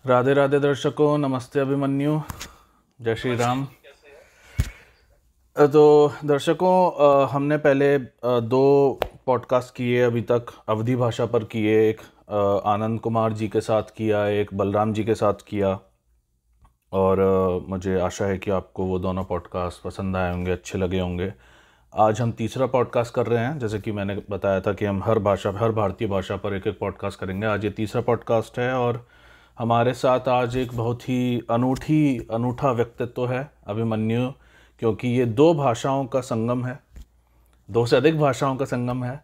राधे राधे दर्शकों, नमस्ते अभिमन्यु, जय श्री राम। तो दर्शकों, हमने पहले दो पॉडकास्ट किए अभी तक, अवधी भाषा पर किए। एक आनंद कुमार जी के साथ किया, एक बलराम जी के साथ किया। और मुझे आशा है कि आपको वो दोनों पॉडकास्ट पसंद आए होंगे, अच्छे लगे होंगे। आज हम तीसरा पॉडकास्ट कर रहे हैं। जैसे कि मैंने बताया था कि हम हर भारतीय भाषा पर एक एक पॉडकास्ट करेंगे। आज ये तीसरा पॉडकास्ट है और हमारे साथ आज एक बहुत ही अनूठा व्यक्तित्व है, अभिमन्यु। क्योंकि ये दो भाषाओं का संगम है, दो से अधिक भाषाओं का संगम है।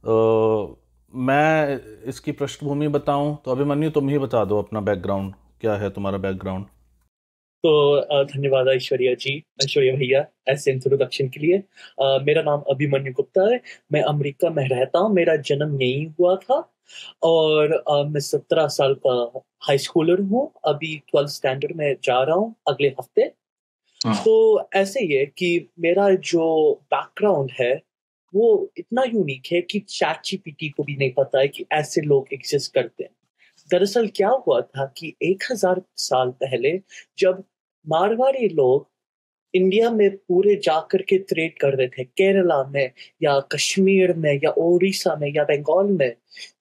तो मैं इसकी पृष्ठभूमि बताऊं तो अभिमन्यु, तुम ही बता दो अपना बैकग्राउंड, क्या है तुम्हारा बैकग्राउंड? तो धन्यवाद ऐश्वर्या भैया ऐसे इंट्रोडक्शन के लिए। मेरा नाम अभिमन्यु गुप्ता है। मैं अमेरिका में रहता हूँ। मेरा जन्म यहीं हुआ था और मैं 17 साल का हाई स्कूलर हूँ। अभी 12th स्टैंडर्ड में जा रहा हूँ अगले हफ्ते। तो ऐसे ही है कि मेरा जो बैकग्राउंड है वो इतना यूनिक है कि चैट जीपीटी को भी नहीं पता है कि ऐसे लोग एग्जिस्ट करते हैं। दरअसल क्या हुआ था कि 1000 साल पहले जब मारवाड़ी लोग इंडिया में पूरे जाकर के ट्रेड कर रहे थे, केरला में या कश्मीर में या उड़ीसा में या बंगाल में,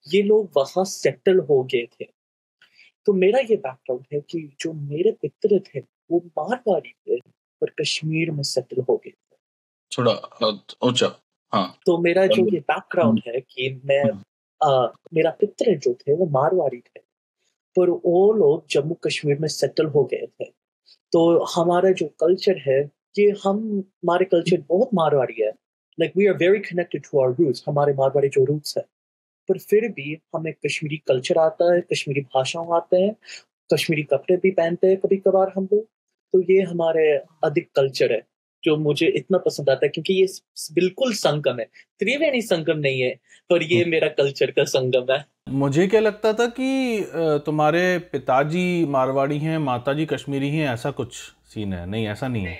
ये लोग वहां सेटल हो गए थे। तो मेरा ये बैकग्राउंड है कि जो मेरे पितर थे वो मारवाड़ी थे पर कश्मीर में सेटल हो गए थे। थोड़ा ऊंचा। हाँ, तो मेरा जो ये बैकग्राउंड है कि मेरा पितर जो थे वो मारवाड़ी थे पर वो लोग जम्मू कश्मीर में सेटल हो गए थे। तो हमारा जो कल्चर है ये हमारे कल्चर बहुत मारवाड़ी है। Like we are very connected to our roots, हमारे मारवाड़ी जो रूट्स है। पर फिर भी हमें कश्मीरी कल्चर आता है, कश्मीरी भाषाओं आते हैं, कश्मीरी कपड़े भी पहनते हैं कभी कभार हम लोग। तो ये हमारे अधिक कल्चर है जो मुझे इतना पसंद आता है क्योंकि ये बिल्कुल संगम है। त्रिवेणी संगम नहीं है पर ये मेरा कल्चर का संगम है। मुझे क्या लगता था कि तुम्हारे पिताजी मारवाड़ी हैं, माताजी कश्मीरी हैं, ऐसा कुछ सीन है। नहीं, ऐसा नहीं है।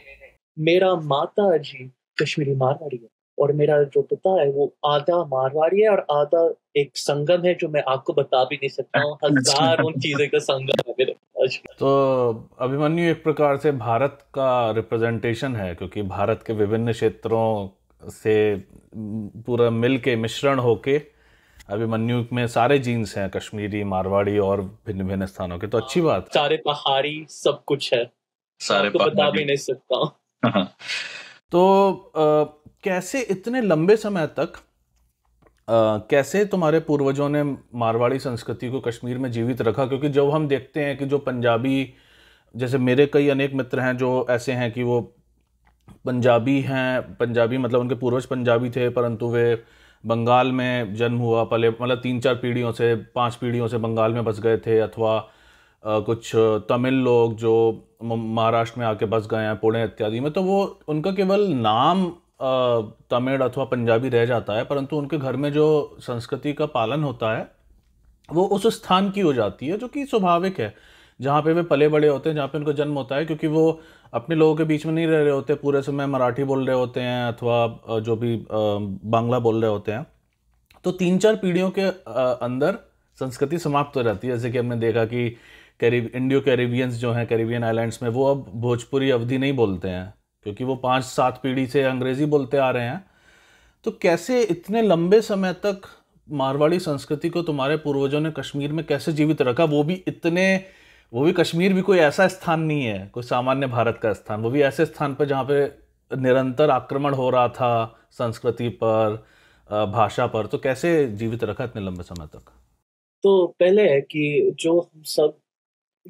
मेरा माता जी कश्मीरी मारवाड़ी है और मेरा जो पिता है वो आधा मारवाड़ी है और आधा एक संगम है जो मैं आपको बता भी नहीं सकता हूँ। हजारों चीजें का संगम है मेरे पिताजी। तो अभिमन्यु एक प्रकार से भारत का रिप्रेजेंटेशन है, क्योंकि भारत के विभिन्न क्षेत्रों से पूरा मिल के मिश्रण होके अभिमन्यु में सारे जीन्स हैं, कश्मीरी, मारवाड़ी और भिन्न भिन्न स्थानों के। तो अच्छी बात। सारे पहाड़ी सब कुछ है, सारे आपको बता भी नहीं सकता हूँ। तो कैसे इतने लंबे समय तक कैसे तुम्हारे पूर्वजों ने मारवाड़ी संस्कृति को कश्मीर में जीवित रखा? क्योंकि जब हम देखते हैं कि जो पंजाबी, जैसे मेरे कई अनेक मित्र हैं जो ऐसे हैं कि वो पंजाबी हैं, पंजाबी मतलब उनके पूर्वज पंजाबी थे, परंतु वे बंगाल में जन्म हुआ, पले मतलब 3-4 पीढ़ियों से, 5 पीढ़ियों से बंगाल में बस गए थे। अथवा कुछ तमिल लोग जो महाराष्ट्र में आके बस गए हैं, पुणे इत्यादि में। तो वो उनका केवल नाम तमिल अथवा पंजाबी रह जाता है, परंतु उनके घर में जो संस्कृति का पालन होता है वो उस स्थान की हो जाती है, जो कि स्वाभाविक है, जहाँ पे वे पले बड़े होते हैं, जहाँ पे उनका जन्म होता है। क्योंकि वो अपने लोगों के बीच में नहीं रह रहे होते, पूरे समय मराठी बोल रहे होते हैं अथवा जो भी बांग्ला बोल रहे होते हैं। तो 3-4 पीढ़ियों के अंदर संस्कृति समाप्त हो जाती है। जैसे कि हमने देखा कि इंडियो कैरिबियंस जो हैं, कैरिबियन आइलैंड्स में, वो अब भोजपुरी अवधी नहीं बोलते हैं, क्योंकि वो 5-7 पीढ़ी से अंग्रेजी बोलते आ रहे हैं। तो कैसे इतने लंबे समय तक मारवाड़ी संस्कृति को तुम्हारे पूर्वजों ने कश्मीर में कैसे जीवित रखा? वो भी कश्मीर भी कोई ऐसा स्थान नहीं है, कोई सामान्य भारत का स्थान, वो भी ऐसे स्थान पर जहाँ पे निरंतर आक्रमण हो रहा था संस्कृति पर, भाषा पर। तो कैसे जीवित रखा इतने लंबे समय तक? तो पहले है कि जो हम सब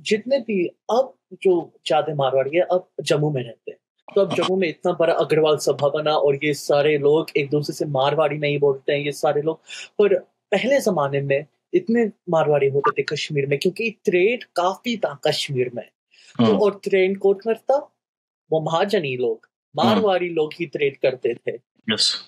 जितने भी अब जो ज्यादा मारवाड़ी है अब जम्मू में रहते हैं। तो अब जम्मू में इतना बड़ा अग्रवाल सभा बना और ये सारे लोग एक दूसरे से मारवाड़ी में ही बोलते हैं, ये सारे लोग। पर पहले जमाने में इतने मारवाड़ी होते थे कश्मीर में क्योंकि ट्रेड काफी था कश्मीर में। तो और ट्रेड कौन करता? वो महाजनी लोग, मारवाड़ी लोग ही ट्रेड करते थे।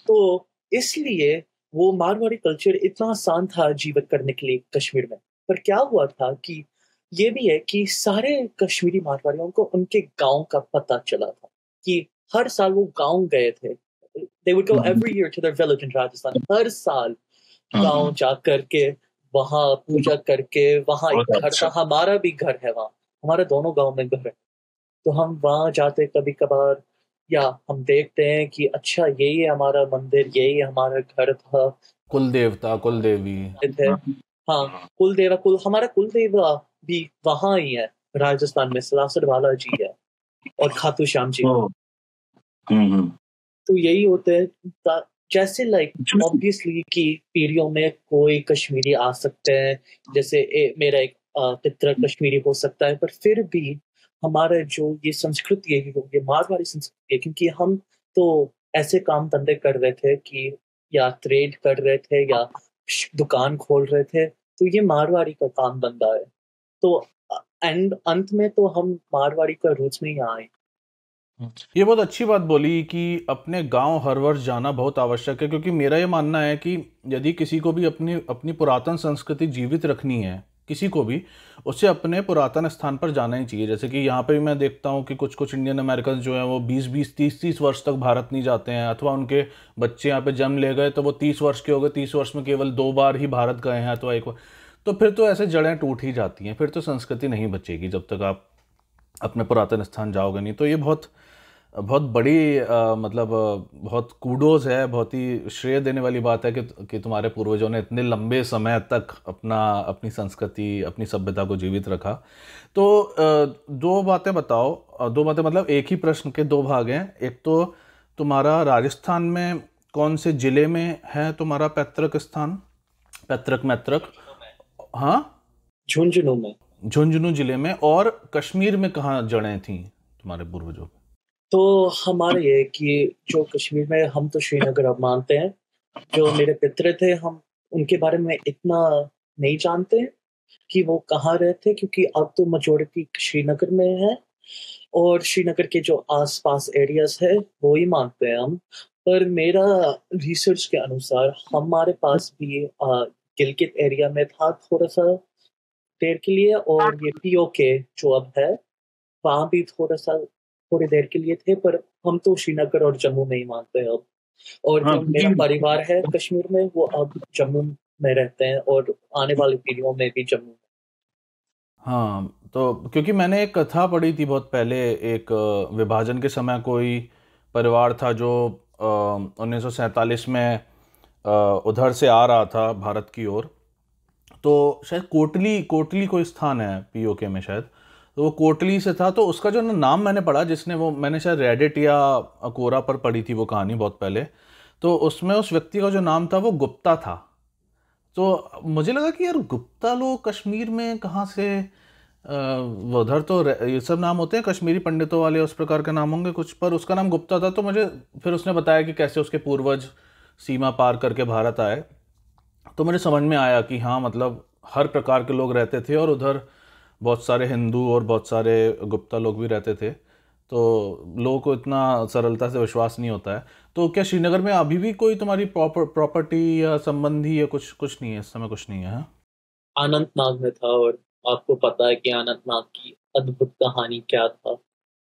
तो इसलिए वो मारवाड़ी कल्चर इतना आसान था जीवित करने के लिए कश्मीर में। पर क्या हुआ था कि ये भी है कि सारे कश्मीरी मारवाड़ियों को उनके गांव का पता चला था कि हर साल वो गांव गए थे। They would go every year to their village in Rajasthan. हर साल गांव जा करके वहाँ पूजा करके, वहाँ एक बहुत घर अच्छा। था, हमारा भी घर है वहाँ, हमारे दोनों गांव में घर है। तो हम वहाँ जाते कभी कभार, या हम देखते हैं कि अच्छा यही है हमारा मंदिर, यही हमारा घर था। कुल देवता, कुल देवी। थे हाँ, हमारा कुल देवता भी वहाँ ही है, राजस्थान में सलासर बालाजी है और खाटू श्याम जी। ओ, हम्म। तो यही होते हैं जैसे लाइक ऑब्वियसली कि पीढ़ियों में कोई कश्मीरी आ सकते हैं, जैसे मेरा एक पितर कश्मीरी हो सकता है, पर फिर भी हमारा जो ये संस्कृति है, ये मारवाड़ी संस्कृति है, क्योंकि हम तो ऐसे काम धंधे कर रहे थे कि या ट्रेड कर रहे थे या दुकान खोल रहे थे, तो ये मारवाड़ी का काम धंधा है। तो एंड अंत में तो हम मारवाड़ी का रूट्स में ही आए। ये बहुत अच्छी बात बोली कि अपने गांव हर वर्ष जाना बहुत आवश्यक है, क्योंकि मेरा ये मानना है कि यदि किसी को भी अपनी अपनी पुरातन संस्कृति जीवित रखनी है, किसी को भी, उसे अपने पुरातन स्थान पर जाना ही चाहिए। जैसे कि यहाँ पे भी मैं देखता हूँ कि कुछ कुछ इंडियन अमेरिकन जो हैं वो 20-20 30-30 वर्ष तक भारत नहीं जाते हैं, अथवा उनके बच्चे यहाँ पे जन्म ले गए तो वो 30 वर्ष के हो गए, 30 वर्ष में केवल 2 बार ही भारत गए हैं अथवा 1 बार। तो फिर तो ऐसे जड़ें टूट ही जाती हैं, फिर तो संस्कृति नहीं बचेगी जब तक आप अपने पुरातन स्थान जाओगे नहीं। तो ये बहुत बहुत बड़ी मतलब बहुत कूडोज है, बहुत ही श्रेय देने वाली बात है कि तुम्हारे पूर्वजों ने इतने लंबे समय तक अपनी संस्कृति, अपनी सभ्यता को जीवित रखा। तो दो बातें बताओ, दो बातें मतलब एक ही प्रश्न के दो भाग हैं। एक तो तुम्हारा राजस्थान में कौन से जिले में है तुम्हारा पैतृक स्थान, पैतृक मैतृक? हाँ, झुंझुनू में। झुंझुनू जिले में। और कश्मीर में कहाँ जड़ें थीं तुम्हारे पूर्वजों की? तो हमारे ये कि जो कश्मीर में, हम तो श्रीनगर अब मानते हैं, जो मेरे पितर थे हम उनके बारे में इतना नहीं जानते कि वो कहाँ रहते, क्योंकि अब तो मेजोरिटी श्रीनगर में है और श्रीनगर के जो आसपास एरियाज है वो ही मानते हैं हम। पर मेरा रिसर्च के अनुसार हमारे पास भी गिलगित एरिया में था थोड़ा सा देर के लिए, और ये पीओके जो अब है वहाँ भी थोड़ी देर के लिए थे, पर हम तो श्रीनगर और जम्मू में ही मानते हैं अब। और हाँ, जो मेरा परिवार है कश्मीर में वो अब जम्मू में रहते हैं और आने वाली पीढ़ियों में भी जम्मू में। हाँ, तो क्योंकि मैंने एक कथा पढ़ी थी बहुत पहले, एक विभाजन के समय कोई परिवार था जो 1947 में उधर से आ रहा था भारत की ओर। तो शायद कोटली कोटली कोई स्थान है पीओके में शायद, तो वो कोटली से था। तो उसका जो नाम मैंने पढ़ा, जिसने वो, मैंने शायद रेडिट या कोरा पर पढ़ी थी वो कहानी बहुत पहले, तो उसमें उस व्यक्ति का जो नाम था वो गुप्ता था। तो मुझे लगा कि यार गुप्ता लोग कश्मीर में कहाँ से, वो उधर तो ये सब नाम होते हैं कश्मीरी पंडितों वाले, उस प्रकार के नाम होंगे कुछ, पर उसका नाम गुप्ता था। तो मुझे फिर उसने बताया कि कैसे उसके पूर्वज सीमा पार करके भारत आए, तो मुझे समझ में आया कि हाँ, मतलब हर प्रकार के लोग रहते थे और उधर बहुत सारे हिंदू और बहुत सारे गुप्ता लोग भी रहते थे। तो लोगों को इतना सरलता से विश्वास नहीं होता है। तो क्या श्रीनगर में अभी भी कोई तुम्हारी प्रॉपर्टी या संबंधी या कुछ कुछ नहीं है इस समय? कुछ नहीं है, हाँ? अनंतनाग में था, और आपको पता है कि अनंतनाग की अद्भुत कहानी क्या था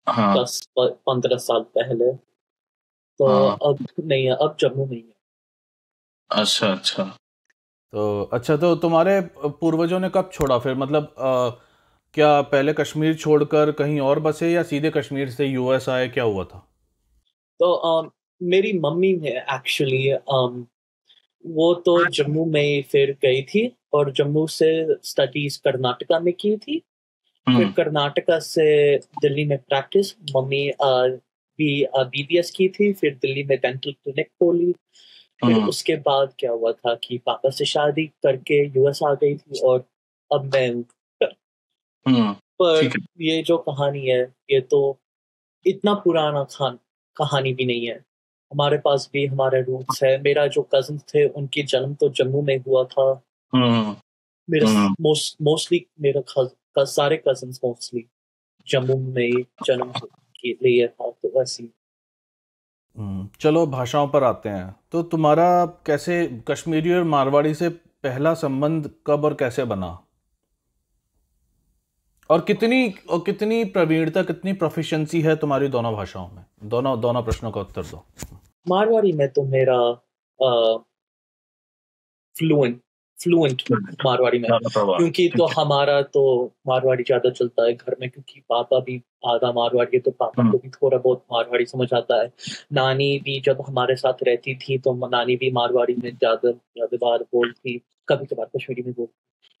हाँ, 10-15 साल पहले। तो हाँ। अब नहीं है, अब जम्मू में ही है। अच्छा, अच्छा। तो अच्छा, तो तुम्हारे पूर्वजों ने कब छोड़ा फिर, मतलब क्या पहले कश्मीर छोड़कर कहीं और बसे या सीधे कश्मीर से यूएस आए, क्या हुआ था? तो मेरी मम्मी ने एक्चुअली वो तो जम्मू में ही फिर गई थी, और जम्मू से स्टडीज कर्नाटका में की थी। फिर हम्म, कर्नाटका से दिल्ली में प्रैक्टिस, मम्मी भी बीबीएस की थी, फिर दिल्ली में डेंटल क्लिनिक खोली। फिर हम्म, उसके बाद क्या हुआ था कि पापा से शादी करके यूएस आ गई थी, और अब मैं हूँ। हम्म। पर ठीक है। ये जो कहानी है, ये तो इतना पुराना कहानी भी नहीं है। हमारे पास भी हमारे रूट्स है। मेरा जो कजन थे उनकी जन्म तो जम्मू में हुआ था। हम्म, मेरे हम्म। मोस्टली मेरा सारे कजन्स मोस्टली जम्मू में ही जन्म के लिए था, तो वैसे ही। चलो भाषाओं पर आते हैं। तो तुम्हारा कैसे कश्मीरी और मारवाड़ी से पहला संबंध कब और कैसे बना, और कितनी प्रवीणता, कितनी प्रोफिशिएंसी है तुम्हारी दोनों भाषाओं में? दोनों दोनों प्रश्नों का उत्तर दो। मारवाड़ी में तो मेरा फ्लुएंट फ्लुएंट मारवाड़ी में, ज्यादा प्रभाव, क्योंकि ठीक तो है। हमारा तो मारवाड़ी ज्यादा चलता है घर में, क्योंकि पापा भी आधा मारवाड़ी है, तो पापा को भी थोड़ा बहुत मारवाड़ी समझ आता है। नानी भी जब हमारे साथ रहती थी तो नानी भी मारवाड़ी में ज्यादा ज्यादा बार बोलती, कभी कभार कश्मीरी में बोलती।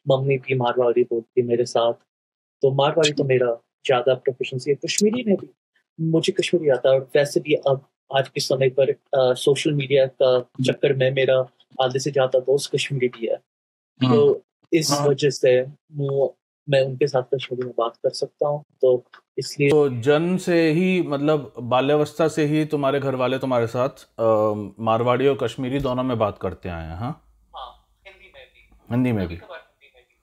मम्मी भी मारवाड़ी बोलती मेरे साथ, तो मारवाड़ी तो मेरा ज्यादा प्रोफिशिएंसी है। कश्मीरी में भी मुझे कश्मीरी आता है, और वैसे भी अब आज के समय पर सोशल मीडिया का चक्कर में मेरा आधे से ज्यादा दोस्त कश्मीरी भी है, तो इस हाँ। वजह से मैं उनके साथ कश्मीरी में बात कर सकता हूँ, तो इसलिए। तो जन्म से ही मतलब बाल्यावस्था से ही तुम्हारे घर वाले तुम्हारे साथ मारवाड़ी और कश्मीरी दोनों में बात करते आए हैं? हाँ, हाँ, हिंदी में भी, हिंदी में भी। कभी-कभार हिंदी में भी।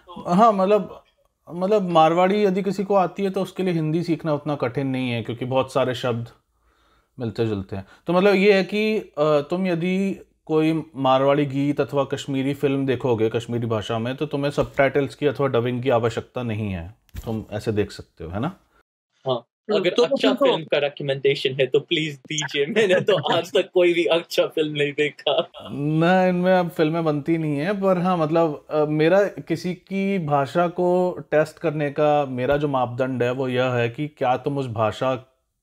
तो हाँ, मतलब मारवाड़ी यदि किसी को आती है तो उसके लिए हिंदी सीखना उतना कठिन नहीं है, क्योंकि बहुत सारे शब्द मिलते जुलते हैं। तो मतलब ये है कि तुम यदि कोई मारवाड़ी गीत अथवा कश्मीरी फिल्म देखोगे कश्मीरी भाषा में, तो तुम्हें सबटाइटल्स की अथवा डबिंग की आवश्यकता नहीं है, तुम ऐसे देख सकते हो, है ना? हाँ, अगर तो अच्छा देखो, फिल्म का रिकमेंडेशन है तो प्लीज दीजिए, मैंने तो आज तक कोई भी अच्छा फिल्म नहीं देखा। ना, इनमें अब फिल्में बनती नहीं है, पर हाँ मतलब मेरा किसी की भाषा को टेस्ट करने का मेरा जो मापदंड है वो यह है कि क्या तुम उस भाषा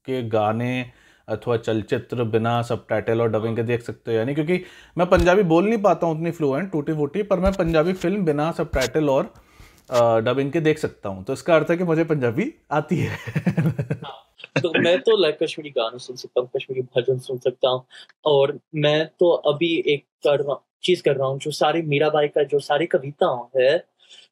के गाने अथवा चलचित्र बिना सबटाइटल और डबिंग के देख सकते हो या नहीं। क्योंकि मैं पंजाबी बोल नहीं पाता हूँ उतनी फ्लुएंट टूटी फूटी, पर मैं पंजाबी फिल्म बिना सबटाइटल और डबिंग के देख सकता हूँ, तो इसका अर्थ है कि मुझे पंजाबी आती है। तो मैं तो लाइक कश्मीरी गाने सुन सकता हूँ, कश्मीरी भजन सुन सकता हूँ, और मैं तो अभी एक चीज कर रहा हूँ, जो सारी मीराबाई का जो सारी कविताएं है,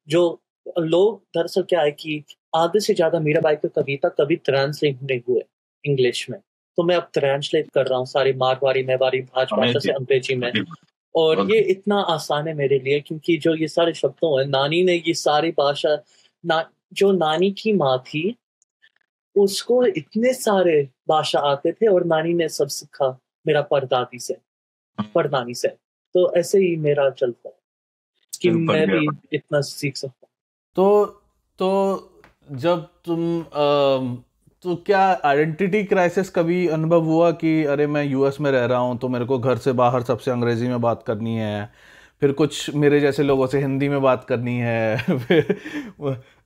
जो लोग दरअसल क्या है कि आधे से ज्यादा मीराबाई की कविता कभी ट्रांसलेट नहीं हुए इंग्लिश में, तो मैं अब ट्रांसलेट कर रहा हूँ सारी मारवाड़ी मेवाड़ी भाषा से अंग्रेजी में, और ये इतना आसान है मेरे लिए, क्योंकि जो ये सारे शब्दों है, नानी ने ये सारी भाषा जो नानी की माँ थी उसको इतने सारे भाषा आते थे, और नानी ने सब सीखा मेरा परदादी से, परनानी से, तो ऐसे ही मेरा चलता है कि मैं भी इतना सीख सकता हूँ। तो जब तुम तो क्या आइडेंटिटी क्राइसिस कभी अनुभव हुआ कि अरे मैं यूएस में रह रहा हूँ तो मेरे को घर से बाहर सबसे अंग्रेजी में बात करनी है, फिर कुछ मेरे जैसे लोगों से हिंदी में बात करनी है फिर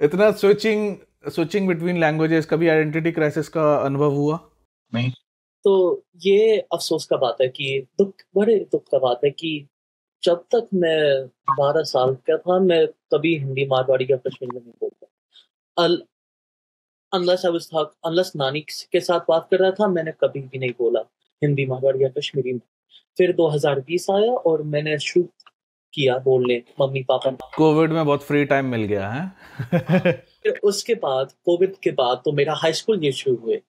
इतना स्विचिंग बिटवीन लैंग्वेजेस, कभी आइडेंटिटी क्राइसिस का अनुभव हुआ? नहीं। तो ये अफसोस का बात है कि बड़े दुख का बात है कि जब तक मैं 12 साल का था, मैं कभी हिंदी मारवाड़ी या कश्मीरी में नहीं बोलता। अनलेस नानी के साथ बात कर रहा था, मैंने कभी भी नहीं बोला हिंदी मारवाड़ी या कश्मीरी में। फिर 2020 आया और मैंने शुरू किया बोलने मम्मी पापा। कोविड में बहुत फ्री टाइम मिल गया है। फिर उसके बाद कोविड के बाद तो मेरा हाई स्कूल ये शुरू हुए,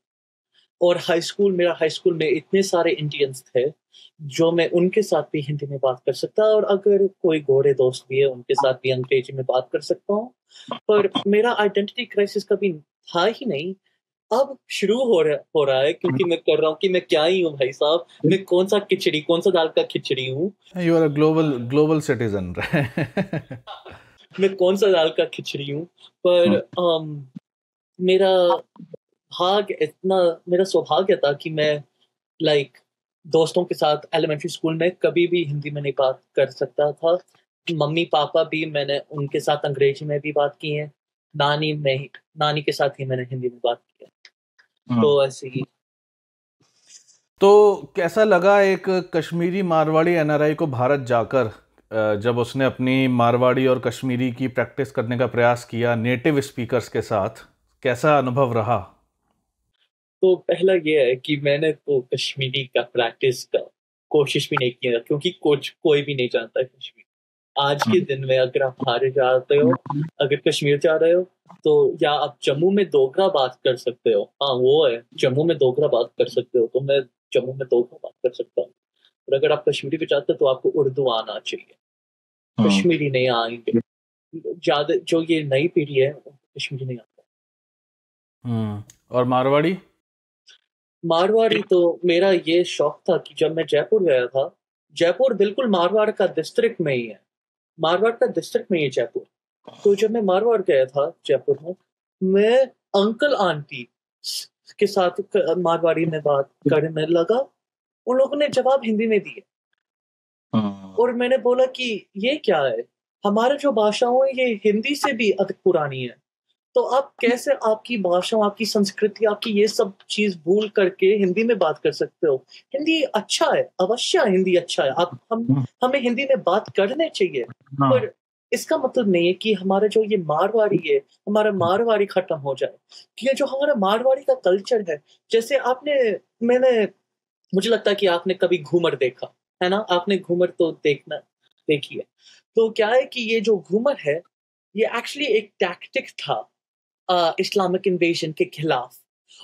और मेरा हाई स्कूल में इतने सारे इंडियंस थे जो मैं उनके साथ भी हिंदी में बात कर सकता, और अगर कोई गोरे दोस्त भी है उनके साथ भी अंग्रेजी में बात कर सकता हूँ। पर मेरा आइडेंटिटी क्राइसिस कभी था ही नहीं, अब शुरू हो रहा है, क्योंकि मैं कर रहा हूँ कि मैं क्या ही हूँ भाई साहब, मैं कौन सा दाल का खिचड़ी हूँ। You are a global citizen. मैं कौन सा दाल का खिचड़ी हूँ, पर मेरा मेरा सौभाग्य था कि मैं लाइक दोस्तों के साथ एलिमेंट्री स्कूल में कभी भी हिंदी में नहीं बात कर सकता था। मम्मी पापा भी, मैंने उनके साथ अंग्रेजी में भी बात की है, नानी के साथ ही मैंने हिंदी में बात की है, तो ऐसे ही। तो कैसा लगा एक कश्मीरी मारवाड़ी एनआरआई को भारत जाकर, जब उसने अपनी मारवाड़ी और कश्मीरी की प्रैक्टिस करने का प्रयास किया नेटिव स्पीकर्स के साथ, कैसा अनुभव रहा? तो पहला ये है कि मैंने तो कश्मीरी का प्रैक्टिस का कोशिश भी नहीं किया, क्योंकि कोई भी नहीं जानता है कश्मीरी। आज के दिन में अगर आप बाहर जाते हो, अगर कश्मीर जा रहे हो, तो या आप जम्मू में दोगरा बात कर सकते हो, हाँ वो है, जम्मू में दोगरा बात कर सकते हो, तो मैं जम्मू में दोगरा बात कर सकता हूँ। और अगर आप कश्मीरी पे जाते हो तो आपको उर्दू आना चाहिए, कश्मीरी नहीं आएंगे। ज्यादा जो ये नई पीढ़ी है कश्मीरी नहीं आता। और मारवाड़ी तो मेरा ये शौक था कि जब मैं जयपुर गया था, जयपुर बिल्कुल मारवाड़ का डिस्ट्रिक्ट में ही है, मारवाड़ का डिस्ट्रिक्ट में ही जयपुर। तो जब मैं मारवाड़ गया था जयपुर में, मैं अंकल आंटी के साथ मारवाड़ी में बात करने लगा, उन लोगों ने जवाब हिंदी में दिए, और मैंने बोला कि ये क्या है, हमारा जो भाषाओं है ये हिंदी से भी अधिक पुरानी है, तो आप कैसे आपकी भाषा, आपकी संस्कृति, आपकी ये सब चीज भूल करके हिंदी में बात कर सकते हो? हिंदी अच्छा है, अवश्य हिंदी अच्छा है, आप हमें हिंदी में बात करने चाहिए, पर इसका मतलब नहीं है कि हमारा जो ये मारवाड़ी है, हमारा मारवाड़ी खत्म हो जाए। कि ये जो हमारा मारवाड़ी का कल्चर है, जैसे मुझे लगता है कि आपने कभी घूमर देखा है ना? आपने घूमर तो देखी है। तो क्या है कि ये जो घूमर है, ये एक्चुअली एक टैक्टिक था इस्लामिक इन्वेजन के खिलाफ।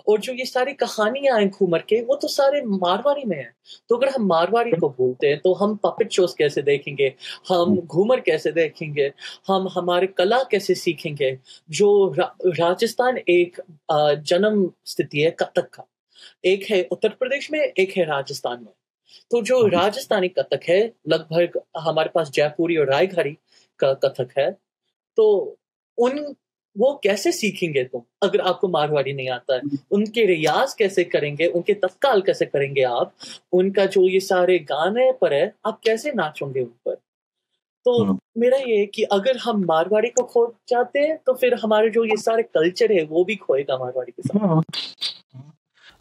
और जो ये सारी कहानियां हैं घूमर के, वो तो सारे मारवाड़ी में हैं। तो अगर हम मारवाड़ी को बोलते हैं, तो हम पपेट शोज कैसे देखेंगे, हम घूमर कैसे देखेंगे, हम हमारे कला कैसे सीखेंगे? जो राजस्थान एक जन्म स्थिति है कथक का, एक है उत्तर प्रदेश में, एक है राजस्थान में। तो जो राजस्थानी कथक है, लगभग हमारे पास जयपुरी और रायघरी का कथक है। तो वो कैसे सीखेंगे तुम, अगर आपको मारवाड़ी नहीं आता है? उनके रियाज कैसे करेंगे, उनके तत्काल कैसे करेंगे आप? उनका जो ये सारे गाने पर है, आप कैसे नाचोगे उन पर? तो मेरा ये है कि अगर हम मारवाड़ी को खो जाते हैं, तो फिर हमारे जो ये सारे कल्चर है वो भी खोएगा मारवाड़ी के साथ।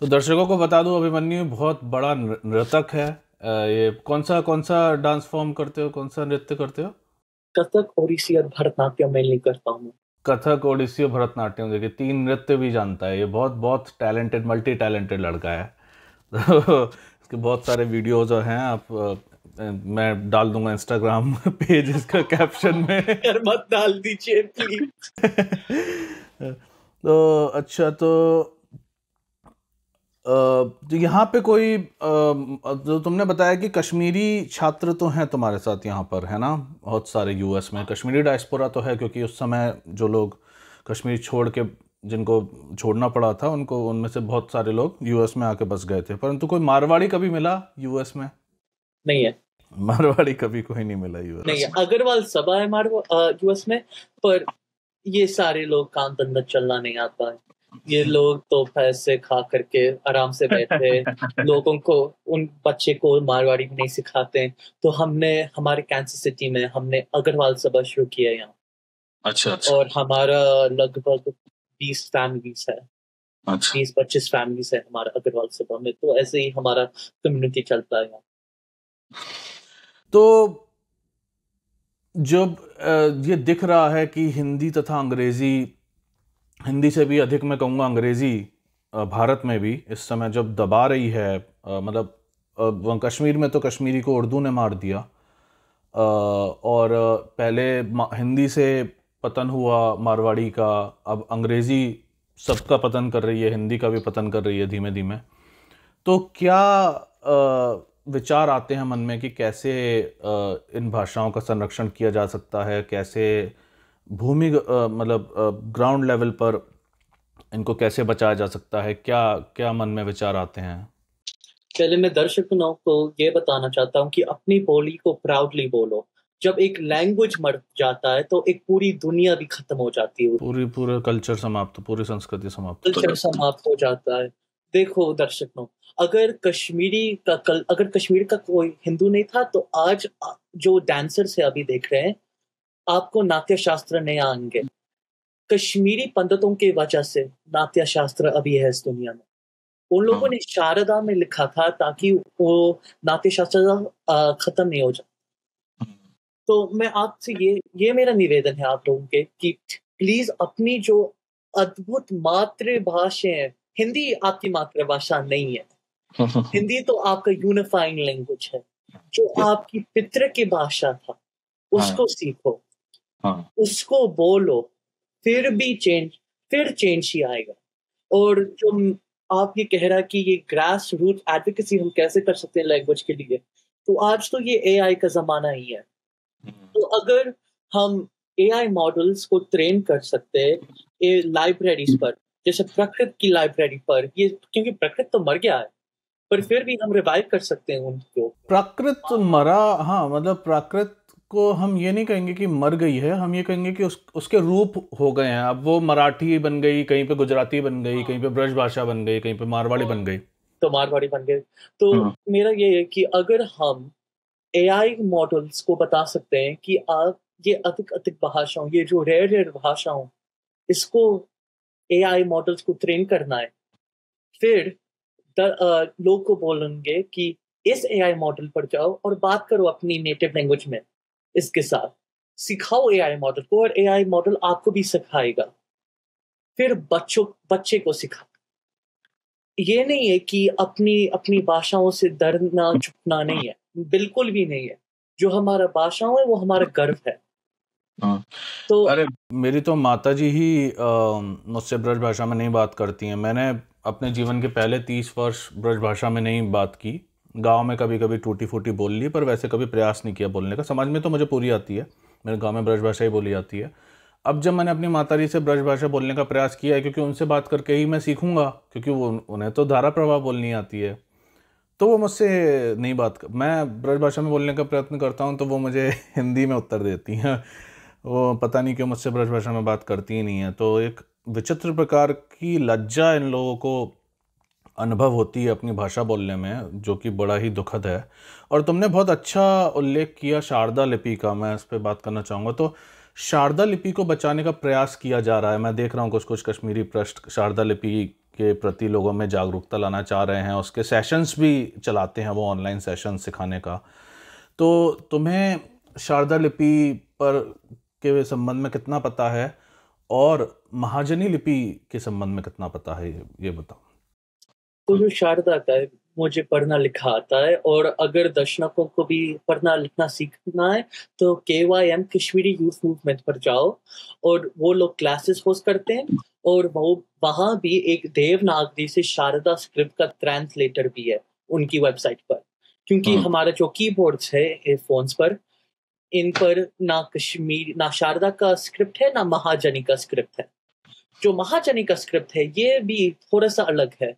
तो दर्शकों को बता दूं, अभिमन्यु बहुत बड़ा नृतक है। ये कौन सा डांस फॉर्म करते हो, कौन सा नृत्य करते हो? कथक, ओडिसी और भरतनाट्यम मैं नहीं करता हूँ। कथक, ओडिसी और भरतनाट्यम, देखिए 3 नृत्य भी जानता है ये। बहुत बहुत टैलेंटेड, मल्टी टैलेंटेड लड़का है। तो इसके बहुत सारे वीडियोज हैं, आप मैं डाल दूंगा इंस्टाग्राम पेज इसका कैप्शन में। यार मत डाल दीजिए प्लीज। तो अच्छा, तो यहाँ पे कोई जो तुमने बताया कि कश्मीरी छात्र तो हैं तुम्हारे साथ यहाँ पर, है ना? बहुत सारे यूएस में कश्मीरी डायस्पोरा तो है, क्योंकि उस समय जो लोग कश्मीर छोड़ के, जिनको छोड़ना पड़ा था, उनको, उनमें से बहुत सारे लोग यूएस में आके बस गए थे। परंतु कोई मारवाड़ी कभी मिला यूएस में? नहीं है, मारवाड़ी कभी कोई नहीं मिला यूएस नहीं है। अग्रवाल सभा है यूएस में, पर ये सारे लोग काम धंधा चलना नहीं आता है। ये लोग तो पैसे खा करके आराम से बैठे लोगों को, उन बच्चे को मारवाड़ी भी नहीं सिखाते हैं। तो हमने हमारे कैंसस सिटी में हमने अग्रवाल सभा शुरू किया यहाँ। अच्छा अच्छा। और हमारा लगभग 20 फैमिलीज है, अच्छा 20-25 फैमिलीज है हमारा अग्रवाल सभा में। तो ऐसे ही हमारा कम्युनिटी चलता है यहाँ। तो जब ये दिख रहा है कि हिंदी तथा अंग्रेजी, हिंदी से भी अधिक मैं कहूँगा अंग्रेजी भारत में भी इस समय जब दबा रही है, मतलब कश्मीर में तो कश्मीरी को उर्दू ने मार दिया, और पहले हिंदी से पतन हुआ मारवाड़ी का, अब अंग्रेजी सबका पतन कर रही है, हिंदी का भी पतन कर रही है धीमे धीमे। तो क्या विचार आते हैं मन में कि कैसे इन भाषाओं का संरक्षण किया जा सकता है, कैसे भूमि मतलब ग्राउंड लेवल पर इनको कैसे बचाया जा सकता है? क्या क्या मन में विचार आते हैं? पहले मैं दर्शकों को ये बताना चाहता हूँ कि अपनी बोली को प्राउडली बोलो। जब एक लैंग्वेज मर जाता है, तो एक पूरी दुनिया भी खत्म हो जाती है, पूरा कल्चर समाप्त, पूरी संस्कृति समाप्त, कल्चर समाप्त हो जाता है। देखो दर्शकों, अगर कश्मीर का कोई हिंदू नहीं था, तो आज जो डांसर्स है अभी देख रहे हैं, आपको नाट्य शास्त्र नहीं आएंगे। कश्मीरी पंडितों की वजह से नाट्य शास्त्र अभी है इस दुनिया में। उन लोगों ने शारदा में लिखा था ताकि वो नाट्य शास्त्र खत्म नहीं हो जाए। तो मैं आपसे ये मेरा निवेदन है आप लोगों के कि प्लीज अपनी जो अद्भुत मातृभाषा है, हिंदी आपकी मातृभाषा नहीं है। हिंदी तो आपका यूनिफाइंग लैंग्वेज है, जो आपकी पितृ की भाषा था, उसको सीखो, उसको बोलो, फिर चेंज ही आएगा। और जो आप ये कह रहा कि ये ग्रास रूट एडवोकेसी हम कैसे कर सकते हैं लैंग्वेज के लिए, तो आज तो ये एआई का जमाना ही है। तो अगर हम एआई मॉडल्स को ट्रेन कर सकते हैं लाइब्रेरीज पर, जैसे प्रकृत की लाइब्रेरी पर, ये क्योंकि प्रकृत तो मर गया है, पर फिर भी हम रिवाइव कर सकते हैं उनको। प्राकृत मरा, हाँ, मतलब प्राकृत को हम ये नहीं कहेंगे कि मर गई है, हम ये कहेंगे कि उसके रूप हो गए हैं। अब वो मराठी बन गई, कहीं पे गुजराती बन गई, कहीं पे ब्रज भाषा बन गई, कहीं पे मारवाड़ी बन गई, तो मारवाड़ी बन गई। तो मेरा ये है कि अगर हम एआई मॉडल्स को बता सकते हैं कि आप ये अधिक अधिक भाषाओं, ये जो रेयर रेयर भाषाओं, इसको एआई मॉडल्स को ट्रेन करना है। फिर लोग को बोलेंगे कि इस एआई मॉडल पर जाओ और बात करो अपनी नेटिव लैंग्वेज में इसके साथ, सिखाओ एआई मॉडल को और एआई मॉडल आपको भी सिखाएगा। फिर बच्चे को सिखा। ये नहीं है कि अपनी अपनी भाषाओं से डरना झुकना नहीं है, बिल्कुल भी नहीं है। जो हमारा भाषाओं है वो हमारा गर्व है। हाँ। तो अरे मेरी तो माता जी ही मुझसे ब्रज भाषा में नहीं बात करती हैं। मैंने अपने जीवन के पहले 30 वर्ष ब्रज भाषा में नहीं बात की। गांव में कभी कभी टूटी फूटी बोल ली, पर वैसे कभी प्रयास नहीं किया बोलने का। समझ में तो मुझे पूरी आती है, मेरे गांव में ब्रज भाषा ही बोली जाती है। अब जब मैंने अपनी माता जी से ब्रज भाषा बोलने का प्रयास किया है, क्योंकि उनसे बात करके ही मैं सीखूंगा, क्योंकि वो उन्हें तो धारा प्रवाह बोलनी आती है, तो वो मुझसे नहीं मैं ब्रज भाषा में बोलने का प्रयत्न करता हूँ तो वो मुझे हिंदी में उत्तर देती हैं। वो पता नहीं क्यों मुझसे ब्रज भाषा में बात करती ही नहीं है। तो एक विचित्र प्रकार की लज्जा इन लोगों को अनुभव होती है अपनी भाषा बोलने में, जो कि बड़ा ही दुखद है। और तुमने बहुत अच्छा उल्लेख किया शारदा लिपि का, मैं इस पर बात करना चाहूँगा। तो शारदा लिपि को बचाने का प्रयास किया जा रहा है। मैं देख रहा हूँ कुछ कुछ कश्मीरी पृष्ठ शारदा लिपि के प्रति लोगों में जागरूकता लाना चाह रहे हैं, उसके सेशंस भी चलाते हैं वो, ऑनलाइन सेशन सिखाने का। तो तुम्हें शारदा लिपि पर के संबंध में कितना पता है, और महाजनी लिपि के संबंध में कितना पता है, ये बताओ। तो जो शारदा का है, मुझे पढ़ना लिखा आता है, और अगर दर्शकों को भी पढ़ना लिखना सीखना है तो KYM कश्मीरी यूथ मूवमेंट पर जाओ, और वो लोग क्लासेस होस्ट करते हैं, और वो वहाँ भी एक देवनागरी से शारदा स्क्रिप्ट का ट्रांसलेटर भी है उनकी वेबसाइट पर। क्योंकि हमारा जो कीबोर्ड्स है फोन्स पर, इन पर ना कश्मीरी, ना शारदा का स्क्रिप्ट है, ना महाजनी का स्क्रिप्ट है। जो महाजनी का स्क्रिप्ट है ये भी थोड़ा सा अलग है।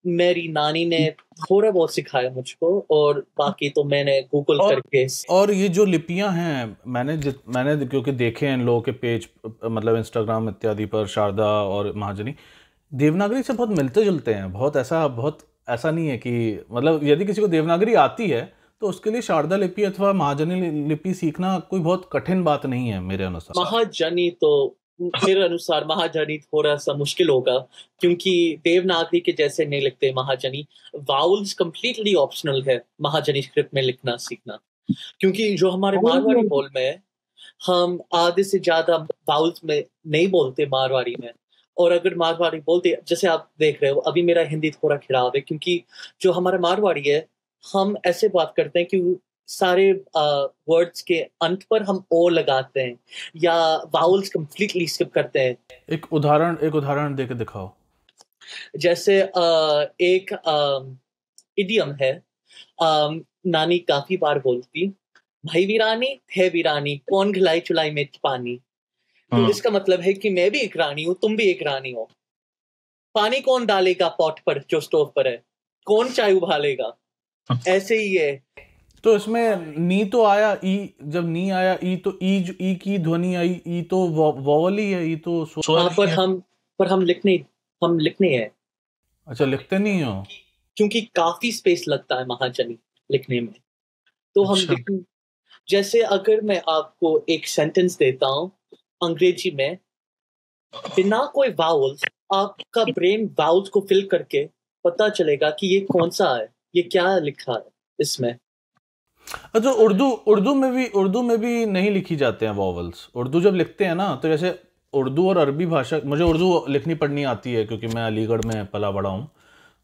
मेरी नानी ने थोड़ा बहुत सिखाया मुझको, और बाकी तो मैंने गूगल करके। और ये जो लिपियां हैं, मैंने क्योंकि देखे हैं इन लोगों के पेज, मतलब इंस्टाग्राम इत्यादि पर, शारदा और महाजनी देवनागरी से बहुत मिलते जुलते हैं। बहुत ऐसा नहीं है कि, मतलब यदि किसी को देवनागरी आती है तो उसके लिए शारदा लिपि अथवा महाजनी लिपि सीखना कोई बहुत कठिन बात नहीं है मेरे अनुसार। महाजनी तो मेरे अनुसार महाजनी थोड़ा सा मुश्किल होगा, क्योंकि देवनागरी के जैसे नहीं लिखते महाजनी। वाउल्स कंप्लीटली ऑप्शनल है महाजनी स्क्रिप्ट में लिखना सीखना, क्योंकि जो हमारे मारवाड़ी बोल में है, हम आधे से ज्यादा वाउल्स में नहीं बोलते मारवाड़ी में। और अगर मारवाड़ी बोलते, जैसे आप देख रहे हो अभी मेरा हिंदी थोड़ा खराब है, क्योंकि जो हमारा मारवाड़ी है हम ऐसे बात करते हैं कि सारे वर्ड्स के अंत पर हम ओ लगाते हैं, या वाउल्स कंप्लीटली स्किप करते हैं। एक उदाहरण देके दिखाओ। जैसे एक इडियम है, नानी काफी बार बोलती, भाई वीरानी थे वीरानी, कौन घिलाई चुलाई में पानी। तो इसका मतलब है कि मैं भी एक रानी हूँ, तुम भी एक रानी हो। पानी कौन डालेगा पॉट पर जो स्टोव पर है, कौन चाय उबालेगा, ऐसे ही है। तो इसमें नी तो आया, ई जब नी आया ई, तो ई की ध्वनि आई, ई तो वॉवल ही है, ई तो पर हम लिखने हैं। अच्छा, लिखते नहीं हो? क्योंकि काफी स्पेस लगता है महाजनी लिखने में, तो हम जैसे अगर मैं आपको एक सेंटेंस देता हूँ अंग्रेजी में बिना कोई वाउल्स, आपका ब्रेन वाउल्स को फिल करके पता चलेगा कि ये कौन सा है, ये क्या लिखा है इसमें। अच्छा, उर्दू में भी नहीं लिखी जाते हैं वॉवल्स। उर्दू जब लिखते हैं ना, तो जैसे उर्दू और अरबी भाषा, मुझे उर्दू लिखनी पढ़नी आती है क्योंकि मैं अलीगढ़ में पला बड़ा हूँ,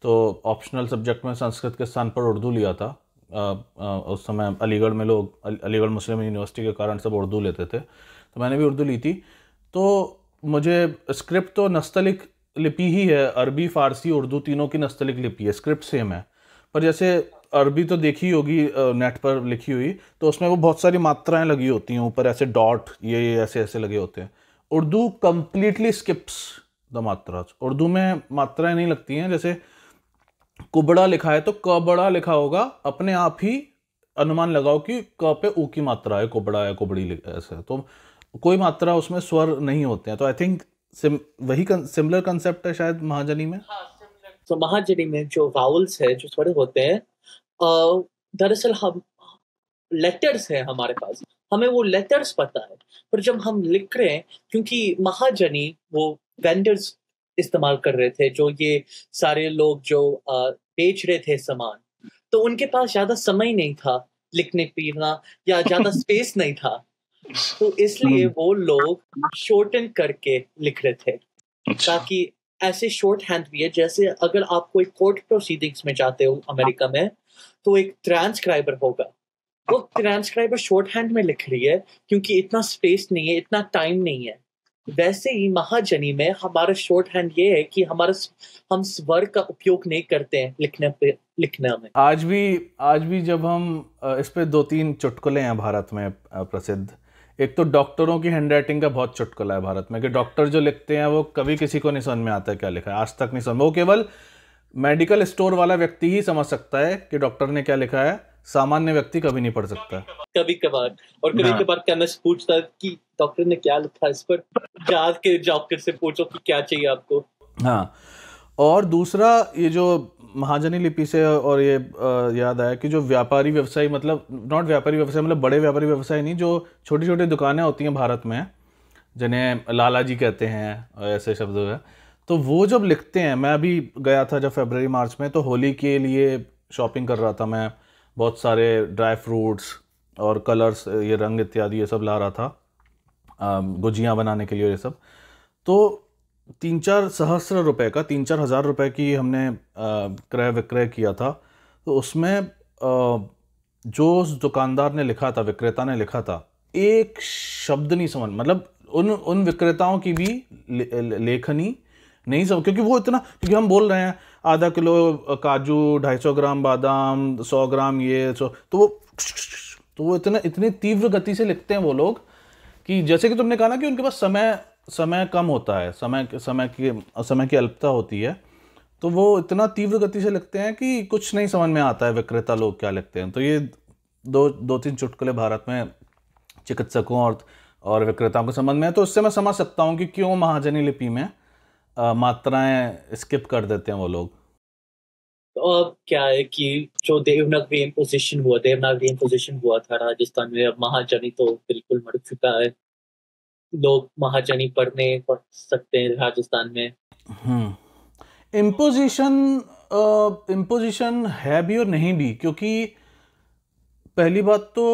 तो ऑप्शनल सब्जेक्ट में संस्कृत के स्थान पर उर्दू लिया था। उस समय अलीगढ़ में लोग, अलीगढ़ मुस्लिम यूनिवर्सिटी के कारण सब उर्दू लेते थे, तो मैंने भी उर्दू ली थी। तो मुझे स्क्रिप्ट तो नस्तलिक लिपि ही है, अरबी फारसी उर्दू तीनों की नस्तलिक लिपि है, स्क्रिप्ट सेम है। पर जैसे अरबी तो देखी होगी नेट पर लिखी हुई, तो उसमें वो बहुत सारी मात्राएं लगी होती हैं ऊपर, ऐसे डॉट ये ऐसे ऐसे लगे होते हैं। Urdu completely skips the matras. Urdu में मात्राएं नहीं लगती हैं। जैसे कुबड़ा लिखा है तो कबड़ा लिखा होगा, अपने आप ही अनुमान लगाओ कि क पे ऊ की मात्रा है, कुबड़ा है कुबड़ी ऐसे, तो कोई मात्रा उसमें स्वर नहीं होते हैं। तो आई थिंक वही सिमिलर कंसेप्ट है शायद महाजनी में। तो महाजनी में जो वाउल्स है, जो स्वर होते हैं, दरअसल लेटर्स है हमारे पास, हमें वो लेटर्स पता है, पर जब हम लिख रहे हैं, क्योंकि महाजनी वो वेंडर्स इस्तेमाल कर रहे थे, जो ये सारे लोग जो बेच रहे थे सामान, तो उनके पास ज्यादा समय नहीं था लिखने पढ़ना, या ज्यादा स्पेस नहीं था, तो इसलिए वो लोग शॉर्टन करके लिख रहे थे, अच्छा ताकि ऐसे शॉर्ट हैंड भी है, जैसे अगर आप कोई कोर्ट प्रोसीडिंग्स में जाते हो अमेरिका में, तो एक ट्रांसक्राइबर होगा, वो ट्रांसक्राइबर शॉर्ट हैंड में लिख रही है, क्योंकि इतना स्पेस नहीं है, इतना टाइम नहीं है। वैसे ही महाजनी में हमारा शॉर्ट हैंड ये है कि हम स्वर का उपयोग नहीं करते हैं लिखने में। आज भी जब हम इस पे 2-3 चुटकुले हैं भारत में प्रसिद्ध। एक तो डॉक्टरों की हैंडराइटिंग का बहुत चुटकुला है भारत में, कि डॉक्टर जो लिखते हैं वो कभी किसी को नहीं समझ में आता है क्या लिखा है, आज तक नहीं समझ, वो केवल मेडिकल स्टोर वाला व्यक्ति ही समझ सकता है कि डॉक्टर ने क्या लिखा है, सामान्य व्यक्ति कभी नहीं पढ़ सकता। कभी कभार, और कभी हाँ। कभार केमिस्ट पूछता है कि डॉक्टर ने क्या लिखा है इस पर, जाके डॉक्टर से पूछो कि क्या चाहिए आपको। हाँ, और दूसरा ये जो महाजनी लिपि से, और ये याद आया कि जो व्यापारी व्यवसायी, मतलब नॉट व्यापारी व्यवसाय, मतलब बड़े व्यापारी व्यवसाय नहीं, जो छोटी छोटी दुकानें होती हैं भारत में, जिन्हें लाला जी कहते हैं, ऐसे शब्द है, तो वो जब लिखते हैं, मैं अभी गया था जब फरवरी मार्च में, तो होली के लिए शॉपिंग कर रहा था मैं, बहुत सारे ड्राई फ्रूट्स और कलर्स, ये रंग इत्यादि ये सब ला रहा था, गुजियाँ बनाने के लिए ये सब। तो 3-4 सहस्र रुपए का, 3-4 हज़ार रुपए की हमने क्रय विक्रय किया था। तो उसमें जो उस दुकानदार ने लिखा था, विक्रेता ने लिखा था, एक शब्द नहीं समझ, मतलब उन विक्रेताओं की भी लेखनी नहीं समझ, क्योंकि वो इतना, क्योंकि हम बोल रहे हैं आधा किलो काजू, 250 ग्राम बादाम, 100 ग्राम ये, तो वो इतनी तीव्र गति से लिखते हैं वो लोग, कि जैसे कि तुमने कहा ना कि उनके पास समय कम होता है, समय की अल्पता होती है, तो वो इतना तीव्र गति से लिखते हैं कि कुछ नहीं समझ में आता है विक्रेता लोग क्या लिखते हैं। तो ये 2-3 चुटकुले भारत में चिकित्सकों और विक्रेताओं को समझ में है, तो इससे मैं समझ सकता हूँ कि क्यों महाजनी लिपि में मात्राएं स्किप कर देते हैं वो लोग। तो अब क्या है कि जो देवनागरी इम्पोजिशन हुआ था राजस्थान में, अब महाजनी तो बिल्कुल मर चुका है, लोग महाजनी पढ़ सकते हैं राजस्थान में। इम्पोजिशन है भी और नहीं भी, क्योंकि पहली बात तो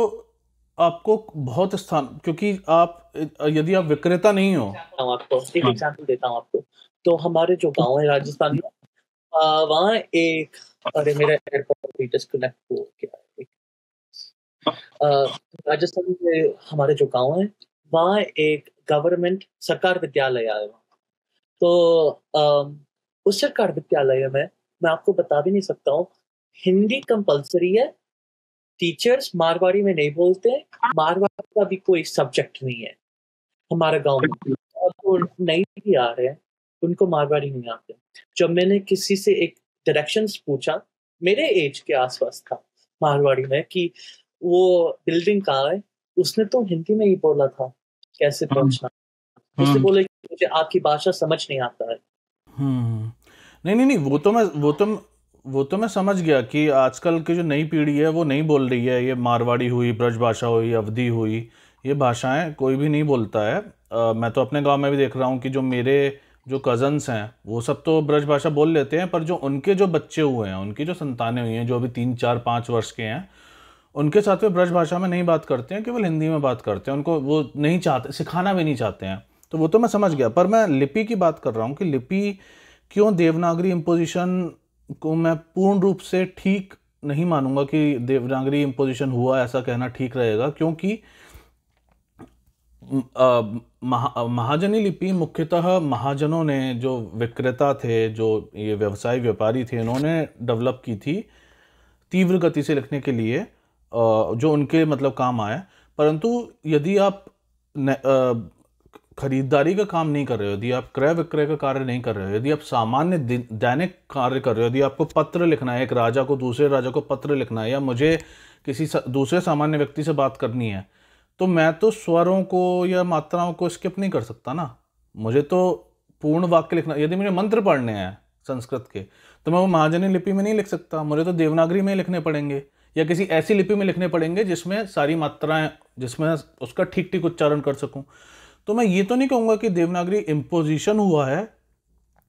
आपको बहुत स्थान, क्योंकि आप यदि आप विक्रेता नहीं हो, आपको एक एग्जांपल देता हूँ आपको। तो हमारे जो गांव है राजस्थान में, वहाँ एक, अरे मेरा एयरपोर्ट भी डिस्कनेक्ट हो गया। राजस्थान में हमारे जो गांव है, वहाँ एक गवर्नमेंट सरकार विद्यालय है वहाँ। तो उस सरकार विद्यालय में मैं आपको बता भी नहीं सकता हूँ, हिंदी कंपलसरी है, टीचर्स मारवाड़ी में नहीं बोलते, मारवाड़ी का भी कोई सब्जेक्ट नहीं है हमारे गांव में। और जो नई भी आ रहे हैं उनको मारवाड़ी नहीं आते। जब मैंने किसी से एक डायरेक्शंस पूछा, मेरे एज के आसपास था मारवाड़ी में, कि वो बिल्डिंग कहाँ है, उसने तो हिंदी में ही बोला था कैसे पहुंचना। उसने बोला कि मुझे आपकी भाषा समझ नहीं आता है। नहीं, वो तो मैं समझ गया कि आजकल की जो नई पीढ़ी है वो नहीं बोल रही है, ये मारवाड़ी हुई, ब्रज भाषा हुई, अवधी हुई, ये भाषाएं कोई भी नहीं बोलता है। मैं तो अपने गांव में भी देख रहा हूँ कि जो मेरे जो कज़न्स हैं वो सब तो ब्रज भाषा बोल लेते हैं, पर जो उनके जो बच्चे हुए हैं, उनकी जो संतानें हुई हैं, जो अभी 3-4-5 वर्ष के हैं, उनके साथ में ब्रज भाषा में नहीं बात करते हैं, केवल हिंदी में बात करते हैं। उनको वो नहीं चाहते, सिखाना भी नहीं चाहते हैं। तो वो तो मैं समझ गया, पर मैं लिपि की बात कर रहा हूँ कि लिपि क्यों देवनागरी इम्पोजिशन को मैं पूर्ण रूप से ठीक नहीं मानूंगा कि देवनागरी इम्पोजिशन हुआ, ऐसा कहना ठीक रहेगा, क्योंकि महाजनी लिपि मुख्यतः महाजनों ने, जो विक्रेता थे, जो ये व्यवसायी व्यापारी थे, इन्होंने डेवलप की थी तीव्र गति से लिखने के लिए, जो उनके मतलब काम आए। परंतु यदि आप खरीदारी का काम नहीं कर रहे हो, यदि आप क्रय विक्रय का कार्य नहीं कर रहे हो, यदि आप सामान्य दैनिक कार्य कर रहे हो, यदि आपको पत्र लिखना है, एक राजा को दूसरे राजा को पत्र लिखना है, या मुझे किसी दूसरे सामान्य व्यक्ति से बात करनी है, तो मैं तो स्वरों को या मात्राओं को स्किप नहीं कर सकता ना। मुझे तो पूर्ण वाक्य लिखना, यदि मुझे मंत्र पढ़ने हैं संस्कृत के, तो मैं वो महाजनी लिपि में नहीं लिख सकता, मुझे तो देवनागरी में लिखने पड़ेंगे, या किसी ऐसी लिपि में लिखने पड़ेंगे जिसमें सारी मात्राएं, जिसमें उसका ठीक ठीक उच्चारण कर सकूं। तो मैं ये तो नहीं कहूँगा कि देवनागरी इम्पोजिशन हुआ है,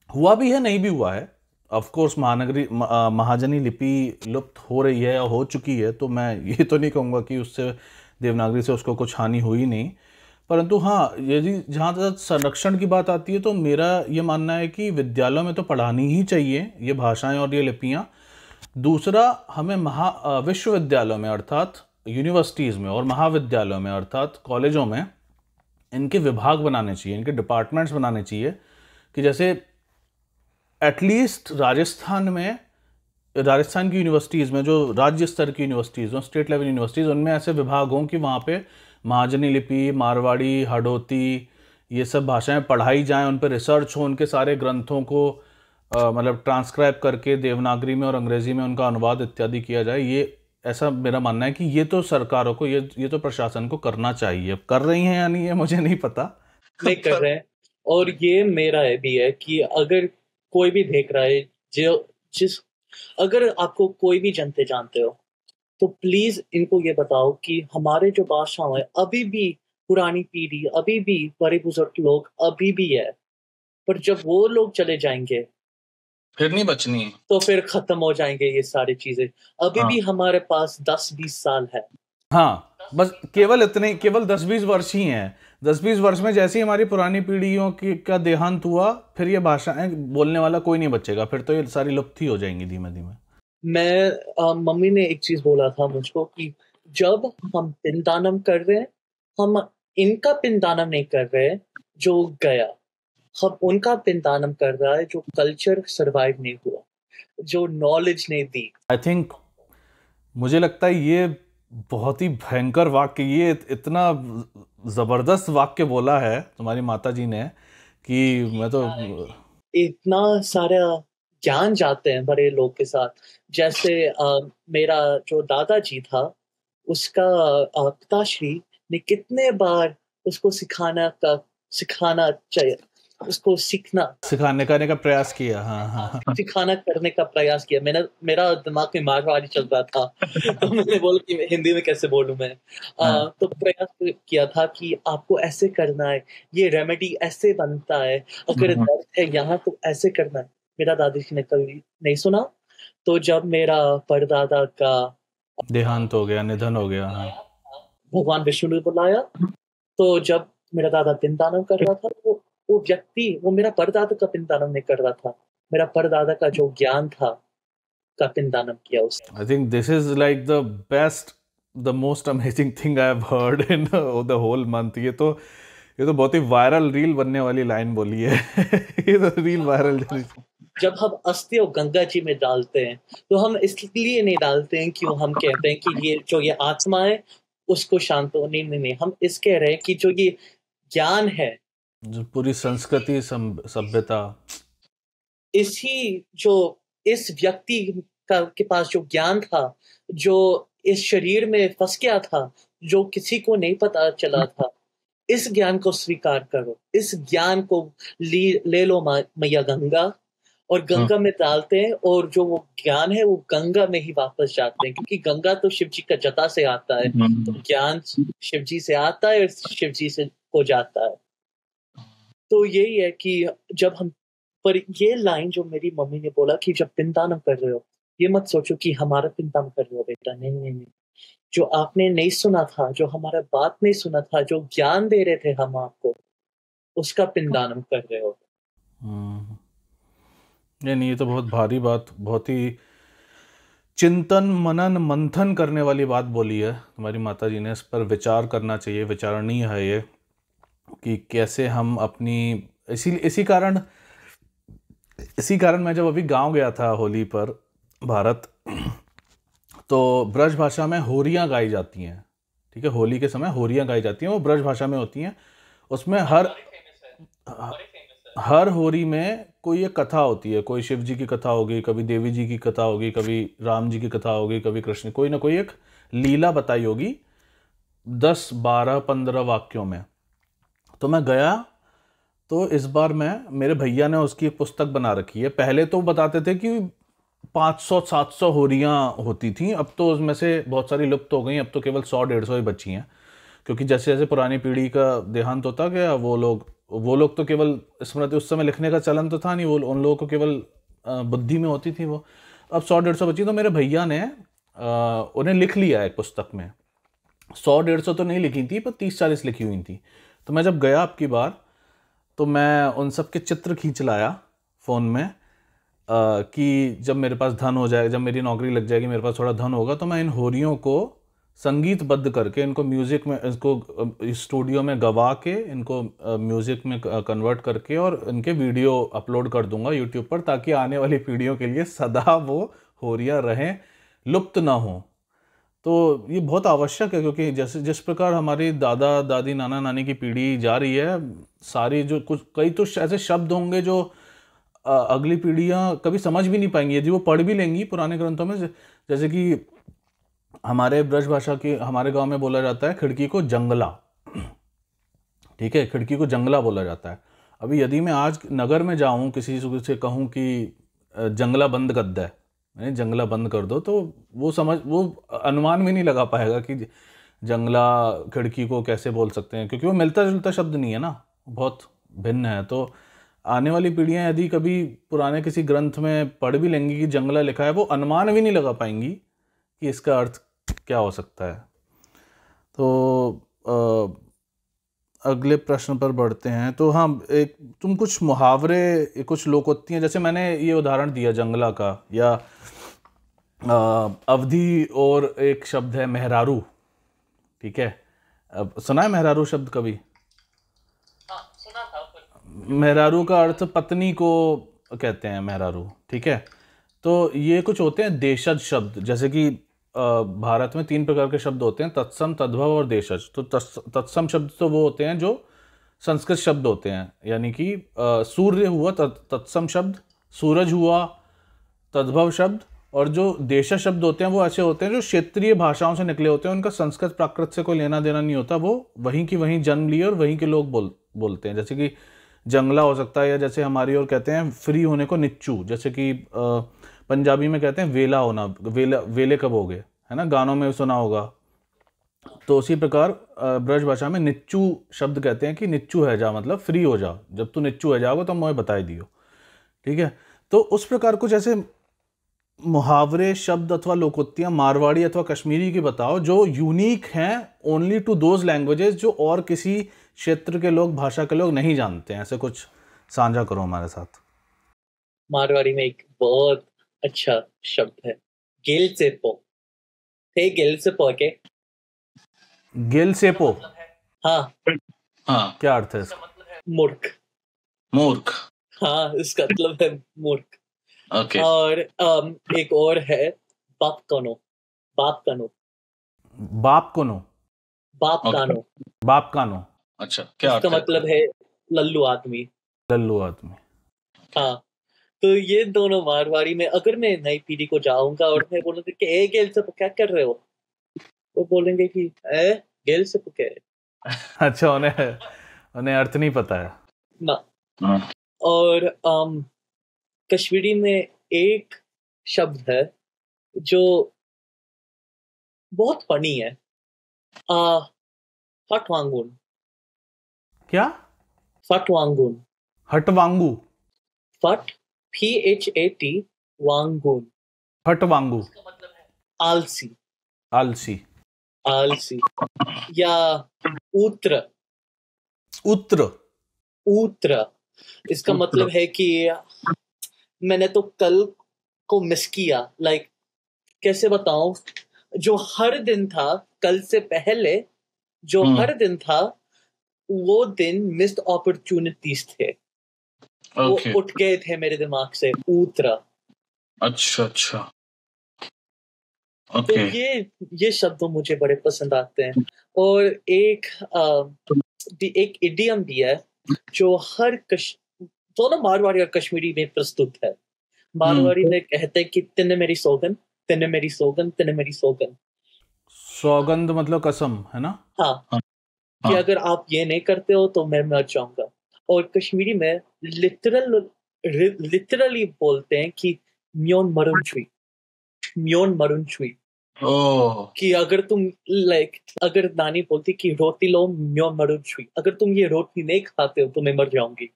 हुआ भी है, नहीं भी हुआ है। ऑफ कोर्स महाजनी लिपि लुप्त हो रही है या हो चुकी है, तो मैं ये तो नहीं कहूँगा कि उससे देवनागरी से उसको कुछ हानि हुई नहीं। परंतु हाँ, यदि जहाँ तक संरक्षण की बात आती है तो मेरा ये मानना है कि विद्यालयों में तो पढ़ानी ही चाहिए ये भाषाएं और ये लिपियाँ। दूसरा, हमें विश्वविद्यालयों में अर्थात यूनिवर्सिटीज़ में और महाविद्यालयों में अर्थात कॉलेजों में इनके विभाग बनाने चाहिए, इनके डिपार्टमेंट्स बनाने चाहिए कि जैसे एटलीस्ट राजस्थान की यूनिवर्सिटीज़ में, जो राज्य स्तर की यूनिवर्सिटीज़ हों, स्टेट लेवल यूनिवर्सिटीज़, उनमें ऐसे विभाग हों कि वहाँ पे महाजनी लिपि, मारवाड़ी, हाड़ौती, ये सब भाषाएं पढ़ाई जाएं, उन पर रिसर्च हो, उनके सारे ग्रंथों को मतलब ट्रांसक्राइब करके देवनागरी में और अंग्रेज़ी में उनका अनुवाद इत्यादि किया जाए। ये ऐसा मेरा मानना है कि ये तो सरकारों को, ये तो प्रशासन को करना चाहिए। कर रही हैं या नहीं, ये मुझे नहीं पता। नहीं कर रहे हैं। और ये मेरा भी है कि अगर कोई भी देख रहा है, अगर आपको कोई भी जानते हो, तो प्लीज इनको ये बताओ कि हमारे जो भाषाएं अभी भी, पुरानी पीढ़ी अभी भी, बड़े बुजुर्ग लोग अभी भी है, पर जब वो लोग चले जाएंगे फिर नहीं बचनी है, तो फिर खत्म हो जाएंगे ये सारी चीजें। अभी भी हमारे पास 10-20 साल है। हाँ, बस केवल 10-20 वर्ष ही हैं। 10-20 वर्ष में जैसे ही हमारी पुरानी पीढ़ियों का देहांत हुआ, फिर ये भाषाएं बोलने वाला कोई नहीं बचेगा, फिर तो ये सारी लुप्त ही हो जाएंगी धीमे धीमे। मम्मी ने एक चीज बोला था मुझको कि जब हम पिंडदानम कर रहे हैं, हम इनका पिंडदानम नहीं कर रहे जो गया, हम उनका पिंडदानम कर रहा है जो कल्चर सरवाइव नहीं हुआ, जो नॉलेज नहीं दी। आई थिंक, मुझे लगता है ये बहुत ही भयंकर वाक्य, ये इतना जबरदस्त वाक्य बोला है तुम्हारी माताजी ने कि मैं तो इतना सारा ज्ञान जाते हैं बड़े लोग के साथ। जैसे मेरा जो दादाजी था, उसका पिताश्री ने कितने बार उसको सिखाना चाहिए, उसको सिखाने का प्रयास किया। हाँ, सिखाना करने का प्रयास किया। मेरा दिमाग में मारवाड़ी चल रहा था तो मैंने बोला कि हिंदी में कैसे बोलूं मैं। तो प्रयास किया था कि आपको ऐसे करना है, ये रेमेडी ऐसे बनता है, अगर दर्द है यहाँ तो ऐसे करना है। मेरा दादाजी ने कभी नहीं सुना। तो जब मेरा परदादा का देहांत हो गया, निधन हो गया, भगवान विष्णु ने बुलाया, तो जब मेरा दादा पिंडदानम कर रहा था, वो व्यक्ति, वो मेरा परदादा का पिंडदानम नहीं कर रहा था, मेरा परदादा का जो ज्ञान था का पिंडदानम किया उसने। I think this is like the most amazing thing I have heard in the whole month. ये तो बहुत ही वायरल रील बनने वाली लाइन बोली है। ये तो रील वायरल। जब हम अस्थि और गंगा जी में डालते हैं, तो हम इसलिए नहीं डालते हैं कि हम कहते हैं कि ये आत्मा है उसको शांत हो, नहीं, हम इस कह रहे हैं कि जो ये ज्ञान है, जो पूरी संस्कृति सभ्यता, इस व्यक्ति के पास जो ज्ञान था, जो इस शरीर में फंस गया था, जो किसी को नहीं पता चला था, इस ज्ञान को स्वीकार करो, इस ज्ञान को ले लो मैया गंगा, और गंगा में डालते हैं, और जो वो ज्ञान है वो गंगा में ही वापस जाते हैं, क्योंकि गंगा तो शिव जी का जटा से आता है, तो ज्ञान शिव जी से आता है और शिव जी से हो जाता है। तो यही है कि जब हम, पर ये लाइन जो मेरी मम्मी ने बोला कि जब पिंडदानम कर रहे हो, ये मत सोचो कि हमारा पिंडदानम कर रहे हो बेटा, नहीं, जो आपने नहीं सुना था, जो हमारा बात नहीं सुना था, जो ज्ञान दे रहे थे हम आपको, उसका पिंडदानम कर रहे हो। नहीं, ये तो बहुत भारी बात, बहुत ही चिंतन मनन मंथन करने वाली बात बोली है तुम्हारी माताजी ने। इस पर विचार करना चाहिए, विचारणीय है ये कि कैसे हम अपनी, इसी कारण मैं जब अभी गांव गया था होली पर भारत, तो ब्रज भाषा में होरियां गाई जाती हैं। ठीक है, होली के समय होरियां गाई जाती हैं, वो ब्रज भाषा में होती हैं। उसमें हर होरी में कोई एक कथा होती है, कोई शिव जी की कथा होगी, कभी देवी जी की कथा होगी, कभी राम जी की कथा होगी, कभी कृष्ण, कोई ना कोई एक लीला बताई होगी 10, 12, 15 वाक्यों में। तो मैं गया, तो इस बार मेरे भैया ने उसकी एक पुस्तक बना रखी है। पहले तो बताते थे कि 500-700 होरियाँ होती थी। अब तो उसमें से बहुत सारी लुप्त हो गई, अब तो केवल 100-150 ही बची हैं, क्योंकि जैसे जैसे पुरानी पीढ़ी का देहांत होता गया, वो लोग तो केवल स्मृति, उस समय लिखने का चलन तो था नहीं, वो उन लोगों को केवल बुद्धि में होती थी वो। अब 100-150 बची। तो मेरे भैया ने उन्हें लिख लिया एक पुस्तक में। 100-150 तो नहीं लिखी थी, पर 30-40 लिखी हुई थी। तो मैं जब गया अब की बार, तो मैं उन सब के चित्र खींच लाया फ़ोन में, कि जब मेरे पास धन हो जाए, जब मेरी नौकरी लग जाएगी, मेरे पास थोड़ा धन होगा, तो मैं इन होरियों को संगीतबद्ध करके, इनको म्यूज़िक में, इसको स्टूडियो में गवा के, इनको म्यूज़िक में कन्वर्ट करके और इनके वीडियो अपलोड कर दूंगा यूट्यूब पर, ताकि आने वाली पीढ़ियों के लिए सदा वो होरियाँ रहें, लुप्त ना हों। तो ये बहुत आवश्यक है, क्योंकि जैसे जिस प्रकार हमारी दादा दादी नाना नानी की पीढ़ी जा रही है, सारी जो कुछ कई तो ऐसे शब्द होंगे जो अगली पीढ़ियां कभी समझ भी नहीं पाएंगी, यदि वो पढ़ भी लेंगी पुराने ग्रंथों में। जैसे कि हमारे ब्रज भाषा की, हमारे गांव में बोला जाता है खिड़की को जंगला, ठीक है, खिड़की को जंगला बोला जाता है। अभी यदि मैं आज नगर में जाऊं, किसी से कहूं कि जंगला बंद कर दे, जंगला बंद कर दो, तो वो अनुमान भी नहीं लगा पाएगा कि जंगला खिड़की को कैसे बोल सकते हैं, क्योंकि वो मिलता जुलता शब्द नहीं है ना, बहुत भिन्न है। तो आने वाली पीढ़ियां यदि कभी पुराने किसी ग्रंथ में पढ़ भी लेंगी कि जंगला लिखा है, वो अनुमान भी नहीं लगा पाएंगी कि इसका अर्थ क्या हो सकता है। तो अगले प्रश्न पर बढ़ते हैं। तो हाँ, तुम कुछ मुहावरे, कुछ लोकोक्तियाँ, जैसे मैंने ये उदाहरण दिया जंगला का, या अवधि, और एक शब्द है मेहरारू, ठीक है, अब सुना है मेहरारू शब्द कभी? सुना था। मेहरारू का अर्थ पत्नी को कहते हैं मेहरारू, ठीक है। तो ये कुछ होते हैं देशज शब्द, जैसे कि भारत में 3 प्रकार के शब्द होते हैं, तत्सम, तद्भव और देशज। तो तत्सम शब्द तो वो होते हैं जो संस्कृत शब्द होते हैं, यानी कि सूर्य हुआ तत्सम शब्द, सूरज हुआ तद्भव शब्द, और जो देशज शब्द होते हैं वो ऐसे होते हैं जो क्षेत्रीय भाषाओं से निकले होते हैं, उनका संस्कृत प्राकृत से कोई लेना देना नहीं होता, वो वहीं की वहीं जन्म लिए और वहीं के लोग बोलते हैं। जैसे कि जंगला हो सकता है, या जैसे हमारी ओर कहते हैं फ्री होने को निच्चू, जैसे कि पंजाबी में कहते हैं वेला होना, वेले कब हो गए, है ना, गानों में सुना होगा। तो उसी प्रकार ब्रज भाषा में निच्चू शब्द कहते हैं कि निच्चू है जा, मतलब फ्री हो जा, जब तू निच्चू है जाओगे तो मुझे बताई दियो, ठीक है। तो उस प्रकार कुछ ऐसे मुहावरे, शब्द अथवा लोकोक्तियां मारवाड़ी अथवा कश्मीरी की बताओ, जो यूनिक हैं ओनली टू दोज लैंग्वेजेस, जो और किसी क्षेत्र के लोग, भाषा के लोग नहीं जानते हैं। ऐसे कुछ साझा करो हमारे साथ। मारवाड़ी में एक बहुत अच्छा शब्द है, गेल सेपो। थे गेल सेपो के गेल सेपो, हाँ हाँ, क्या अर्थ है इसका? मूर्ख। मूर्ख। हाँ, इसका मतलब है मूर्ख। ओके। और एक और है बाप कानो। बाप कानो। बाप को नो, बाप Okay. कानो। बाप का नो, अच्छा, क्या इसका अर्थ है? मतलब है लल्लू आदमी। लल्लू आदमी। हाँ, तो ये दोनों मारवाड़ी में, अगर मैं नई पीढ़ी को जाऊंगा और मैं बोलूंगा कि ए गेल से क्या कर रहे हो, वो बोलेंगे कि ए गेल से क्या है। अच्छा, उन्हें अर्थ नहीं पता है ना। हाँ, और कश्मीरी में एक शब्द है जो बहुत फनी है, फटवांगुन। क्या? फटवांगुन। हटवांगू, फट PHAT वांगुन। हटवांगू, आलसी। आलसी, आलसी। या उत्र। उत्र, उत्र, इसका उत्र। मतलब है कि मैंने तो कल को मिस किया। लाइक कैसे बताऊं, जो हर दिन था कल से पहले, जो हर दिन था वो दिन मिस्ड अपॉर्चुनिटीज थे, वो ओके। उठ गए थे मेरे दिमाग से। उतरा। अच्छा अच्छा, तो ओके। ये शब्द मुझे बड़े पसंद आते हैं। और एक इडियम भी है जो दोनों मारवाड़ी और कश्मीरी में प्रस्तुत है। मारवाड़ी में कहते हैं कि तिन्ने मेरी सौगन, तिन्ने मेरी सौगन, तिन्ने मेरी सौगन। सौगंध मतलब कसम, है ना? हाँ, कि हाँ। अगर आप ये नहीं करते हो तो मैं मर जाऊंगा। और कश्मीरी में लिटरली बोलते हैं कि म्योन मरुन छुई, म्योन मरुन छुई। ओह कि अगर तुम अगर नानी बोलती कि रोटी लो म्योन मरुन छुई, अगर तुम ये रोटी नहीं खाते हो तो मैं मर जाऊंगी।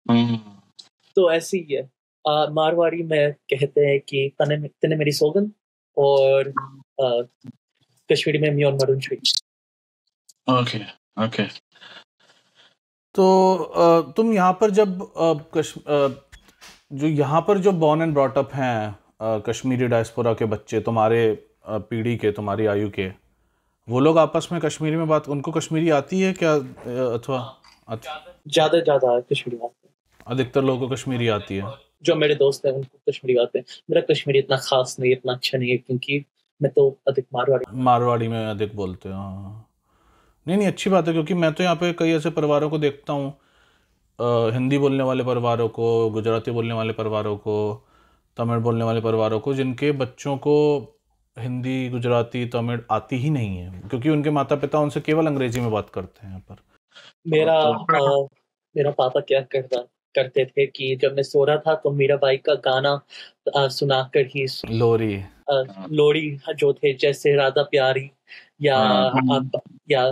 हम्म तो ऐसी ही है। मारवाड़ी में कहते हैं कि तने तने मेरी सोगन, और कश्मीरी में म्योन मरुन छुई। ओके ओके तो तुम यहाँ पर जब जो यहाँ पर जो बॉर्न एंड ब्रॉट अप हैं कश्मीरी डायस्पोरा के बच्चे, तुम्हारे पीढ़ी के, तुम्हारी आयु के, वो लोग आपस में कश्मीरी में बात, उनको कश्मीरी आती है क्या, अथवा ज्यादा कश्मीरी आते हैं। अधिकतर लोगों को कश्मीरी आती है? जो मेरे दोस्त हैं उनको कश्मीरी आते हैं। मेरा कश्मीरी इतना खास नहीं, इतना अच्छा नहीं है, क्योंकि मैं तो अधिक मारवाड़ी में अधिक बोलते हो। हाँ, नहीं नहीं, अच्छी बात है, क्योंकि मैं तो यहाँ पे कई ऐसे परिवारों को देखता हूँ, हिंदी बोलने वाले परिवारों को, गुजराती बोलने वाले परिवारों को, तमिल बोलने वाले परिवारों को, जिनके बच्चों को हिंदी, गुजराती, तमिल आती ही नहीं है, क्योंकि उनके माता पिता उनसे केवल अंग्रेजी में बात करते हैं यहाँ पर। मेरा पापा क्या करते थे कि जब मैं सो रहा था तो मीरा बाई का गाना सुनाकर ही लोरी, लोरी जो थे, जैसे राधा प्यारी या या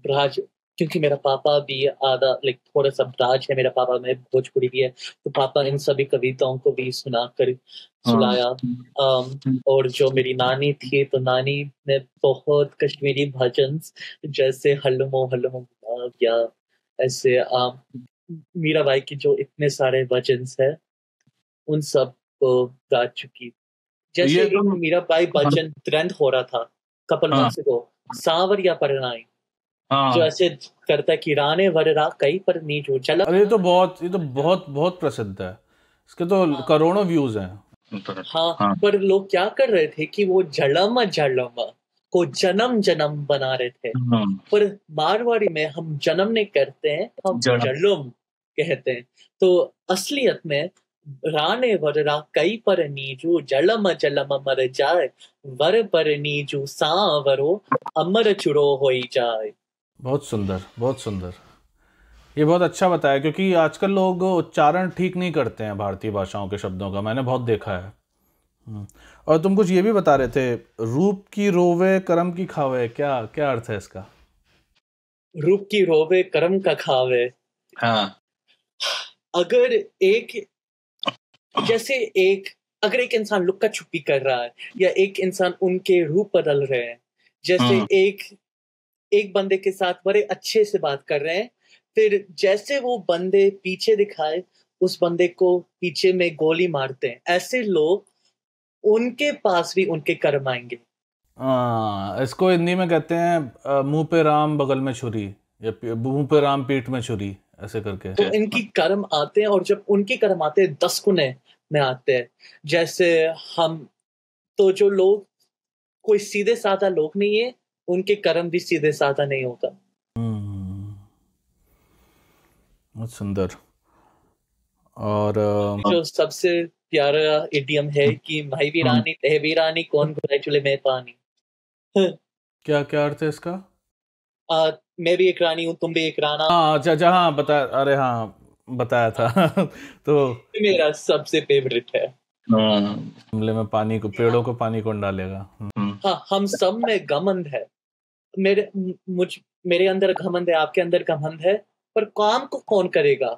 राज, क्योंकि मेरा पापा भी आधा थोड़ा सा राज है, मेरा पापा में भोजपुरी भी है, तो पापा इन सभी कविताओं को भी सुनाया। और जो मेरी नानी थी, तो नानी ने बहुत कश्मीरी भजन, जैसे हल्लमो हल्लमो या ऐसे मीराबाई की जो इतने भजन है, उन सब को गा चुकी। जैसे मीराबाई भजन ट्रेंड हो रहा था कपल मंथ को, सांवरिया परनाई, जो ऐसे करता है कि राने वररा कई पर नीजो चल। अरे ये तो बहुत बहुत प्रसिद्ध है, इसके तो करोड़ों व्यूज हैं। हाँ, पर लोग क्या कर रहे थे कि वो जलम जलम को जन्म जन्म बना रहे थे, पर मारवाड़ी में हम जन्म नहीं करते हैं, हम जलम कहते हैं। तो असलियत में राने वररा कई पर नीजू जलम जलम मर जाए, वर पर नीजू सांवरो अमर चुरो होई जाए। बहुत सुंदर, बहुत सुंदर, ये बहुत अच्छा बताया, क्योंकि आजकल लोग उच्चारण ठीक नहीं करते हैं भारतीय भाषाओं के शब्दों का, मैंने बहुत देखा है। और तुम कुछ ये भी बता रहे थे, रूप की रोवे करम की खावे, क्या क्या अर्थ है इसका? रूप की रोवे करम का खावे। हाँ। अगर अगर एक इंसान लुक्का छुपी कर रहा है, या एक इंसान उनके रूप बदल रहे हैं, जैसे एक बंदे के साथ बड़े अच्छे से बात कर रहे हैं, फिर जैसे वो बंदे पीछे दिखाए, उस बंदे को पीछे में गोली मारते हैं, ऐसे लोग उनके पास भी उनके कर्म आएंगे। इसको हिंदी में कहते हैं मुंह पे राम बगल में छुरी, या मुंह पे राम पीठ में छुरी, ऐसे करके। तो इनकी कर्म आते हैं, और जब उनके कर्म आते हैं 10 गुने में आते हैं। जैसे हम तो जो लोग कोई सीधे साधा लोग नहीं है, उनके कर्म भी सीधे साधा नहीं होगा। बहुत सुंदर। और जो सबसे प्यारा इडियम है कि भाई भी रानी तह भी रानी कौन घुराए चूल्हे में पानी। क्या क्या अर्थ है इसका? मैं भी एक रानी हूँ, तुम भी एक राणा। अच्छा हाँ, बताया था। तो मेरा सबसे फेवरेट है। हमले में पानी को, पेड़ों को पानी कौन डालेगा? हाँ, हम सब में घमंड है। मेरे अंदर घमंड है, आपके अंदर घमंड है, पर काम को कौन करेगा?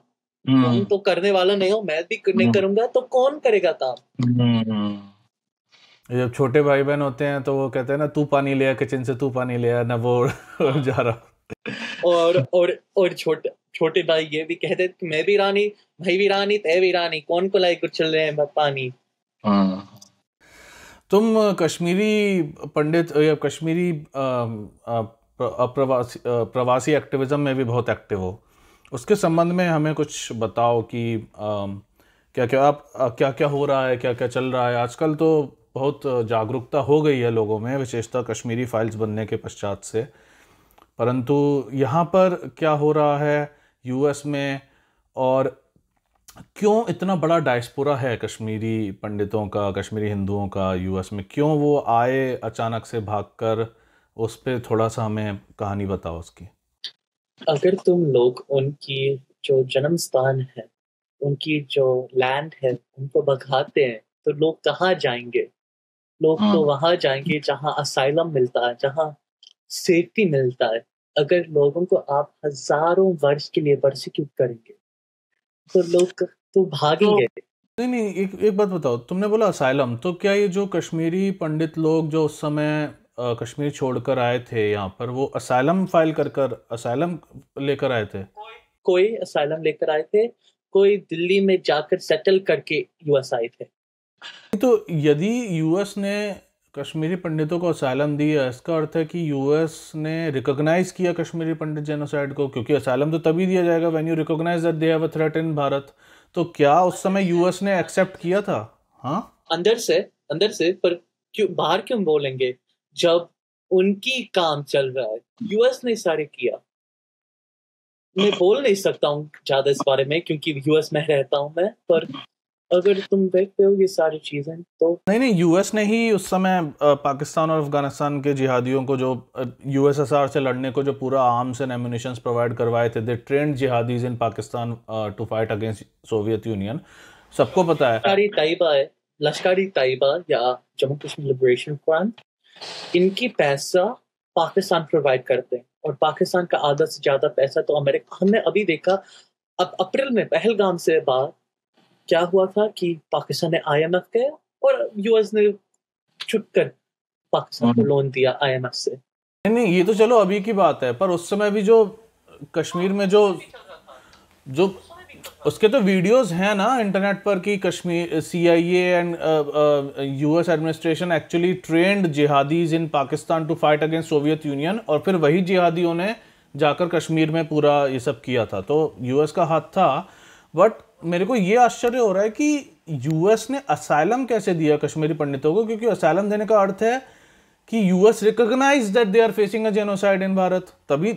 तुम तो करने वाला नहीं हो, मैं भी नहीं करूंगा, तो कौन करेगा काम? जब छोटे भाई बहन होते हैं तो वो कहते हैं ना, तू पानी ले आ किचन से, तू पानी ले आ ना, वो जा रहा। और छोटे भाई ये भी कहते कि मैं भी रानी, भाई भी रानी, तै भी रानी, कौन को लाए कुछ चल रहे हैं पानी। तुम कश्मीरी पंडित या कश्मीरी प्रवासी एक्टिविज्म में भी बहुत एक्टिव हो, उसके संबंध में हमें कुछ बताओ कि क्या क्या हो रहा है, क्या क्या चल रहा है आजकल? तो बहुत जागरूकता हो गई है लोगों में, विशेषतः कश्मीरी फाइल्स बनने के पश्चात से, परंतु यहाँ पर क्या हो रहा है यूएस में, और क्यों इतना बड़ा डायस्पोरा है कश्मीरी पंडितों का, कश्मीरी हिंदुओं का यूएस में? क्यों वो आए अचानक से भागकर? उस पर थोड़ा सा हमें कहानी बताओ उसकी। अगर तुम लोग उनकी जो जन्म स्थान है, उनकी जो लैंड है, उनको भगाते हैं, तो लोग कहाँ जाएंगे? लोग तो हम्म, वहां जाएंगे जहां असाइलम मिलता है, जहां सेफ्टी मिलता है। अगर लोगों को आप हजारों वर्ष के लिए परसिक्यूट करेंगे तो लोग तो तो भागेंगे। नहीं नहीं, एक एक बात बताओ, तुमने बोला असाइलम, तो क्या ये जो कश्मीरी पंडित लोग जो उस समय कश्मीर छोड़कर आए थे यहाँ पर, वो असाइलम फाइल कर कर असाइलम लेकर आए थे? कोई असाइलम लेकर आए थे, कोई दिल्ली में जाकर सेटल करके यूएस आए थे। तो यदि यूएस ने कश्मीरी पंडितों को असाइलम दिया, इसका अर्थ है कि यूएस ने रिकॉग्नाइज किया कश्मीरी पंडित जेनोसाइड को, क्योंकि असाइलम तो तभी दिया जाएगा when you recognise that they have a threat in Bharat. तो क्या उस समय यूएस ने एक्सेप्ट किया था? हाँ, अंदर से, पर क्यों बाहर क्यों बोलेंगे जब उनकी काम चल रहा है? यूएस ने सारे किया। मैं बोल नहीं सकता हूँ ज्यादा इस बारे में क्योंकि यूएस में रहता हूँ मैं, पर अगर तुम देखते हो ये सारी चीजें तो नहीं नहीं, यूएस ने ही उस समय पाकिस्तान और अफगानिस्तान के जिहादियों को, जो यूएसएसआर से लड़ने को जो पूरा आर्म्स एंड एम्यूनिशंस प्रोवाइड करवाए थे, they trained jihadis in Pakistan to fight against Soviet Union. सबको पता है। लश्करी तैयबा है, लश्करी तैयबा या जम्मू कश्मीर लिबरेशन फ्रंट, इनकी पैसा पाकिस्तान प्रोवाइड करते हैं और पाकिस्तान का आधा से ज्यादा पैसा तो अमेरिका। हमने अभी देखा अब अप्रैल में पहलगाम से बाद क्या हुआ था कि पाकिस्तान ने आईएमएफ गया और यूएस ने छुटकर पाकिस्तान को हम्म, लोन दिया आईएमएफ से। नहीं नहीं, ये तो चलो अभी की बात है, पर उस समय भी जो कश्मीर में जो जो उसके तो वीडियोस हैं ना इंटरनेट पर, कि Kashmir CIA and US administration actually trained jihadis in Pakistan to fight against Soviet Union, और फिर वही जिहादियों ने जाकर कश्मीर में पूरा ये सब किया था। तो यूएस का हाथ था। बट मेरे को ये आश्चर्य हो रहा है कि यूएस ने असाइलम कैसे दिया कश्मीरी पंडितों को, क्योंकि असाइलम देने का अर्थ है कि US recognise that they are facing a genocide in Bharat, तभी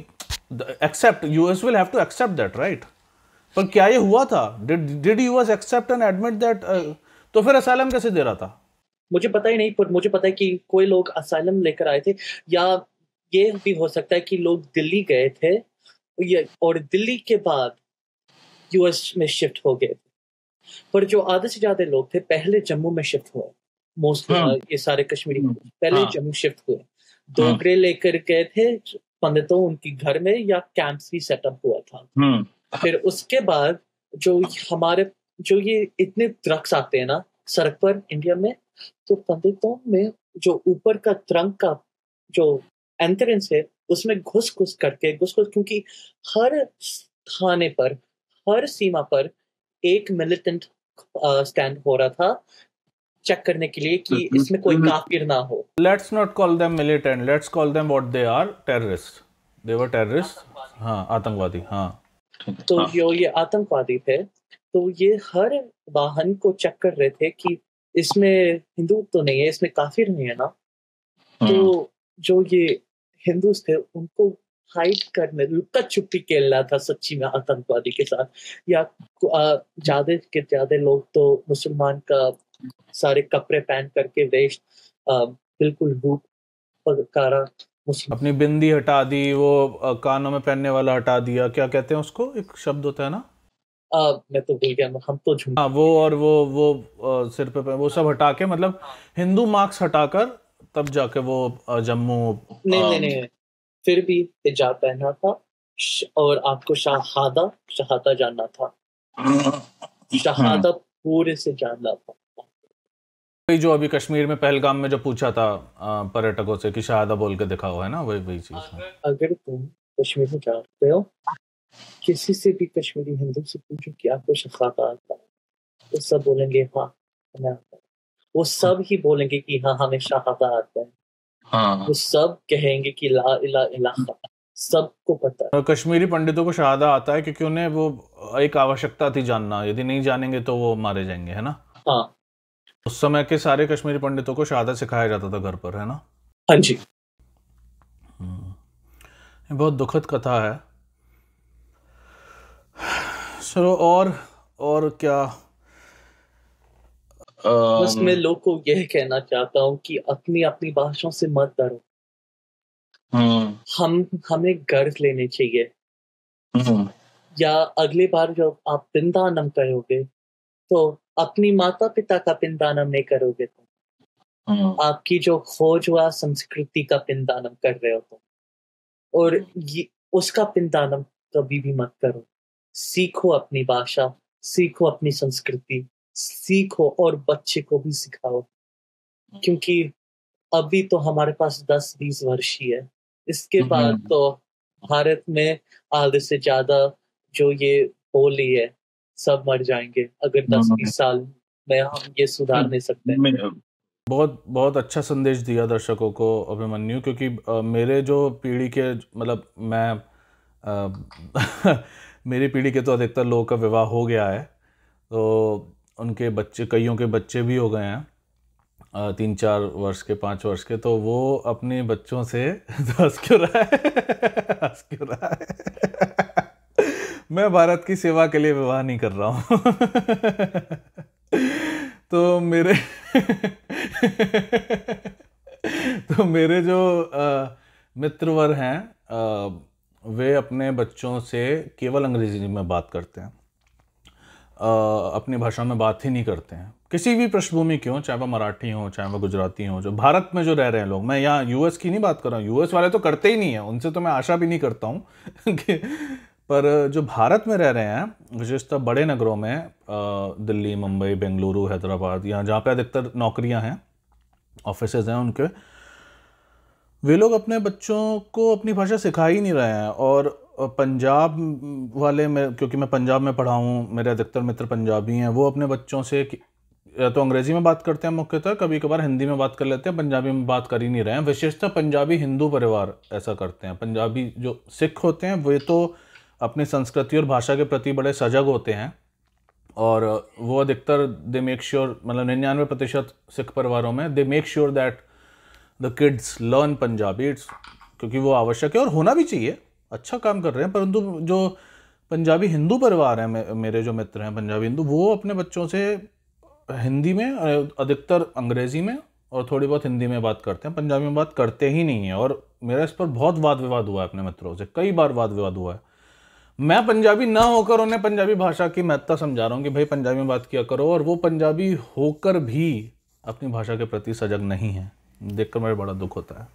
accept, US will have to accept that, right? पर क्या ये हुआ था? Did US accept and admit that? तो फिर असाइलम कैसे दे रहा था? मुझे पता ही नहीं, पर मुझे पता है कि कोई लोग असाइलम लेकर आए थे, या ये भी हो सकता है कि लोग दिल्ली गए थे और दिल्ली के बाद यूएस में शिफ्ट हो गए। पर जो आधे से ज्यादा लोग थे पहले जम्मू में शिफ्ट हुए। मोस्ट हम्म, ये सारे कश्मीरी हम्म, पहले हाँ, जम्मू शिफ्ट हुए। हम्म, डोगरे लेकर गए थे पंडितों उनकी घर में, या कैंप्स भी सेटअप हुआ था। हम्म, फिर उसके बाद जो हमारे जो ये इतने ट्रक्स आते हैं ना सड़क पर इंडिया में, तो पंडितों में जो ऊपर का ट्रंक का जो एंट्रेंस है उसमें घुस घुस करके क्योंकि हर थाने पर, हर सीमा पर एक मिलिटेंट स्टैंड हो रहा था चेक करने के लिए कि इसमें कोई काफिर ना हो। Let's not call them militant, let's call them what they are, terrorist. They were terrorist. हाँ, आतंकवादी, हाँ। तो हाँ, जो ये आतंकवादी थे, तो ये हर वाहन को चेक कर रहे थे कि इसमें हिंदू तो नहीं है, इसमें काफिर नहीं है ना। तो जो ये हिंदूज थे उनको हाइड करने, लुक्का छुपी खेलना था सच्ची में आतंकवादी के साथ। या ज्यादा के ज्यादा लोग तो मुसलमान का सारे कपड़े पहन करके वेश बिल्कुल रूप पकारा मुस्लिम। अपनी बिंदी हटा दी, वो कानों में पहनने वाला हटा दिया, क्या कहते हैं उसको, एक शब्द होता है ना। मैं तो भूल गया, हम तो हाँ, झुमके। वो और वो सिर पे वो सब हटा के, मतलब हिंदू मार्क्स हटाकर तब जाके वो जम्मू। नहीं नहीं नहीं, फिर भी हिजाब पहना था। और आपको शहादा जानना था, शहादा पूरे से जानना था। वही जो अभी कश्मीर में पहलगाम में जो पूछा था पर्यटकों से कि शहादा बोल के दिखाओ, है ना, वही वही चीज है। अगर तुम कश्मीर में जाते हो, किसी से भी कश्मीरी हिंदू से पूछो कि आपको शहादा आता है, तो सब बोलेंगे हाँ हमें आता है। वो सब ही बोलेंगे कि हाँ हमें शहादा आता है। वो सब कहेंगे कि ला इला इलाहा, सबको पता है। और कश्मीरी पंडितों को शहादा आता है क्योंकि उन्हें वो एक आवश्यकता थी जानना, यदि नहीं जानेंगे तो वो मारे जाएंगे, है ना। हाँ उस समय के सारे कश्मीरी पंडितों को शहादा सिखाया जाता था घर पर, है ना। हाँ जी। ये बहुत दुखद कथा है। चलो, और क्या? बस मैं लोग को यह कहना चाहता हूँ कि अपनी अपनी भाषाओं से मत डरो। हमें गर्व लेने चाहिए। या अगली बार जब आप वृंदावनम करोगे तो अपनी माता पिता का पिंडदानम नहीं करोगे तुम, आपकी जो खोज हुआ संस्कृति का पिंडदानम कर रहे हो तुम, और ये उसका पिंडदानम कभी भी मत करो। सीखो अपनी भाषा, सीखो अपनी संस्कृति, सीखो और बच्चे को भी सिखाओ, क्योंकि अभी तो हमारे पास 10-20 वर्ष ही है। इसके बाद तो भारत में आधे से ज्यादा जो ये बोली है सब मर जाएंगे अगर 10-20 साल में हम ये सुधार नहीं सकते। बहुत बहुत अच्छा संदेश दिया दर्शकों को अभिमन्यु, क्योंकि मेरे जो पीढ़ी के मतलब मैं मेरी पीढ़ी के तो अधिकतर लोगों का विवाह हो गया है, तो उनके बच्चे, कईयों के बच्चे भी हो गए हैं 3-4 वर्ष के, 5 वर्ष के, तो वो अपने बच्चों से हंस क्यों रहा है हंस क्यों रहा है मैं भारत की सेवा के लिए विवाह नहीं कर रहा हूँ तो मेरे जो मित्रवर हैं वे अपने बच्चों से केवल अंग्रेजी में बात करते हैं, अपनी भाषा में बात ही नहीं करते हैं, किसी भी पृष्ठभूमि की हो, चाहे वह मराठी हो चाहे वह गुजराती हो, जो भारत में जो रह रहे हैं लोग। मैं यहाँ यूएस की नहीं बात कर रहा हूँ, यूएस वाले तो करते ही नहीं है, उनसे तो मैं आशा भी नहीं करता हूँ पर जो भारत में रह रहे हैं विशेषतः बड़े नगरों में, दिल्ली, मुंबई, बेंगलुरु, हैदराबाद, यहाँ जहाँ पे अधिकतर नौकरियाँ हैं, ऑफिसेज हैं उनके, वे लोग अपने बच्चों को अपनी भाषा सिखा ही नहीं रहे हैं। और पंजाब वाले में, क्योंकि मैं पंजाब में पढ़ा हूँ, मेरे अधिकतर मित्र पंजाबी हैं, वो अपने बच्चों से या तो अंग्रेजी में बात करते हैं मुख्यतः, कभी कभार हिंदी में बात कर लेते हैं, पंजाबी में बात कर ही नहीं रहे हैं। विशेषतः पंजाबी हिंदू परिवार ऐसा करते हैं। पंजाबी जो सिख होते हैं वे तो अपनी संस्कृति और भाषा के प्रति बड़े सजग होते हैं, और वो अधिकतर दे मेक श्योर, मतलब 99% सिख परिवारों में they make sure that the kids learn Punjabi, क्योंकि वो आवश्यक है और होना भी चाहिए, अच्छा काम कर रहे हैं। परंतु जो पंजाबी हिंदू परिवार हैं, मेरे जो मित्र हैं पंजाबी हिंदू, वो अपने बच्चों से हिंदी में, अधिकतर अंग्रेजी में और थोड़ी बहुत हिंदी में बात करते हैं, पंजाबी में बात करते ही नहीं है। और मेरा इस पर बहुत वाद विवाद हुआ है अपने मित्रों से, कई बार वाद विवाद हुआ है। मैं पंजाबी ना होकर उन्हें पंजाबी भाषा की महत्ता समझा रहा हूँ कि भाई पंजाबी में बात किया करो, और वो पंजाबी होकर भी अपनी भाषा के प्रति सजग नहीं है। देखकर मेरा बड़ा दुख होता है।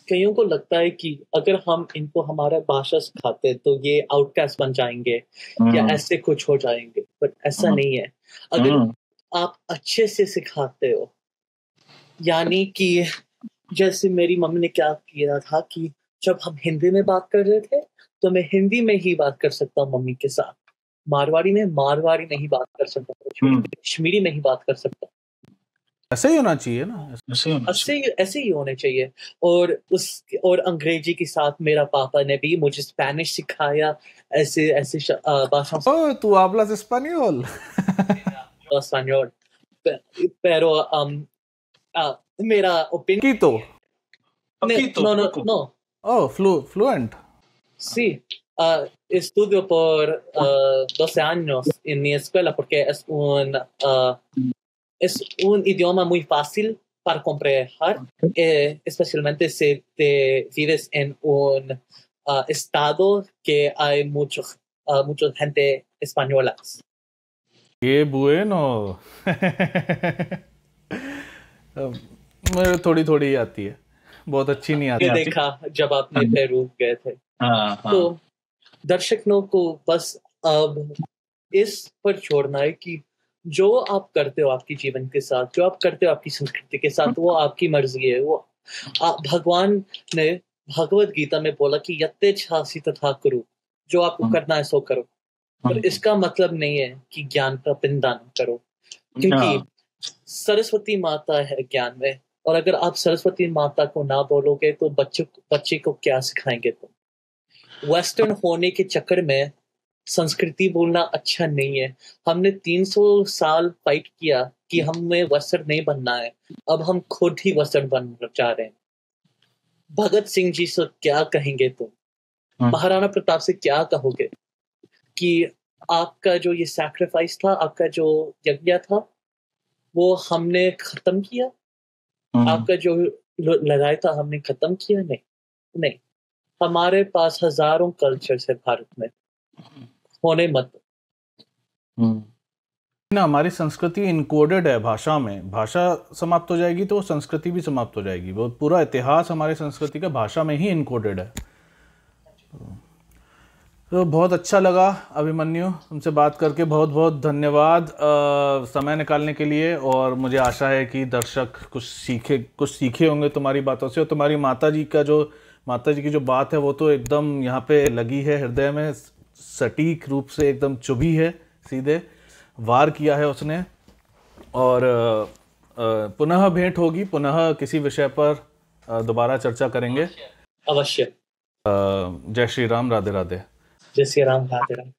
कईयों को लगता है कि अगर हम इनको हमारा भाषा सिखाते तो ये आउटकास्ट बन जाएंगे या ऐसे कुछ हो जाएंगे, पर ऐसा नहीं है। अगर आप अच्छे से सिखाते हो, यानी कि जैसे मेरी मम्मी ने क्या किया था कि जब हम हिंदी में बात कर रहे थे तो मैं हिंदी में ही बात कर सकता हूँ मम्मी के साथ, मारवाड़ी में मारवाड़ी नहीं बात कर सकता, कश्मीरी नहीं बात कर सकता। ऐसे ही होना चाहिए ना, ऐसे ही होने चाहिए। और अंग्रेजी के साथ मेरा पापा ने भी मुझे स्पेनिश सिखाया, ऐसे भाषा। ओह, tú hablas español? español, pero मेरा opinión. No. Oh, fluent. Sí. Estudio por 12 años en mi escuela porque es un idioma muy fácil para comprender, especialmente si te vives en un estado que hay mucha gente española. ¡Qué bueno! मेरे थोड़ी आती है, बहुत अच्छी नहीं आती। देखा जब आपने पेरू गए थे। तो दर्शकों को बस अब इस पर छोड़ना है कि जो आप करते हो आपकी जीवन के साथ, जो आप करते हो आपकी संस्कृति के साथ, वो आपकी मर्जी है। वो भगवान ने भगवत गीता में बोला कि यत्ते छासी तथा करो, जो आपको करना है सो करो। पर इसका मतलब नहीं है कि ज्ञान का पिंडदान करो, क्योंकि सरस्वती माता है ज्ञान में, और अगर आप सरस्वती माता को ना बोलोगे तो बच्चे को क्या सिखाएंगे तुम? वेस्टर्न होने के चक्कर में संस्कृति बोलना अच्छा नहीं है। हमने 300 साल फाइट किया कि हमें वेस्टर्न नहीं बनना है, अब हम खुद ही वेस्टर्न बन जा रहे हैं। भगत सिंह जी से क्या कहेंगे तुम? महाराणा प्रताप से क्या कहोगे कि आपका जो ये सैक्रिफाइस था, आपका जो यज्ञ था, वो हमने खत्म किया? आपका जो लड़ाई था हमने खत्म किया? नहीं। हमारे पास हजारों कल्चर्स है भारत में, होने मत। हम्म, ना हमारी संस्कृति इनकोडेड है भाषा में, भाषा समाप्त हो जाएगी तो वो संस्कृति भी समाप्त हो जाएगी, वो पूरा इतिहास हमारी संस्कृति का भाषा में ही इनकोडेड है। तो बहुत अच्छा लगा अभिमन्यु तुमसे बात करके, बहुत बहुत धन्यवाद समय निकालने के लिए। और मुझे आशा है कि दर्शक कुछ सीखे होंगे तुम्हारी बातों से। और तुम्हारी माता जी की जो बात है वो तो एकदम यहाँ पे लगी है हृदय में, सटीक रूप से एकदम चुभी है, सीधे वार किया है उसने। और पुनः भेंट होगी, पुनः किसी विषय पर दोबारा चर्चा करेंगे। अवश्य। जय श्री राम, राधे राधे। जय श्री राम, राधे राधे।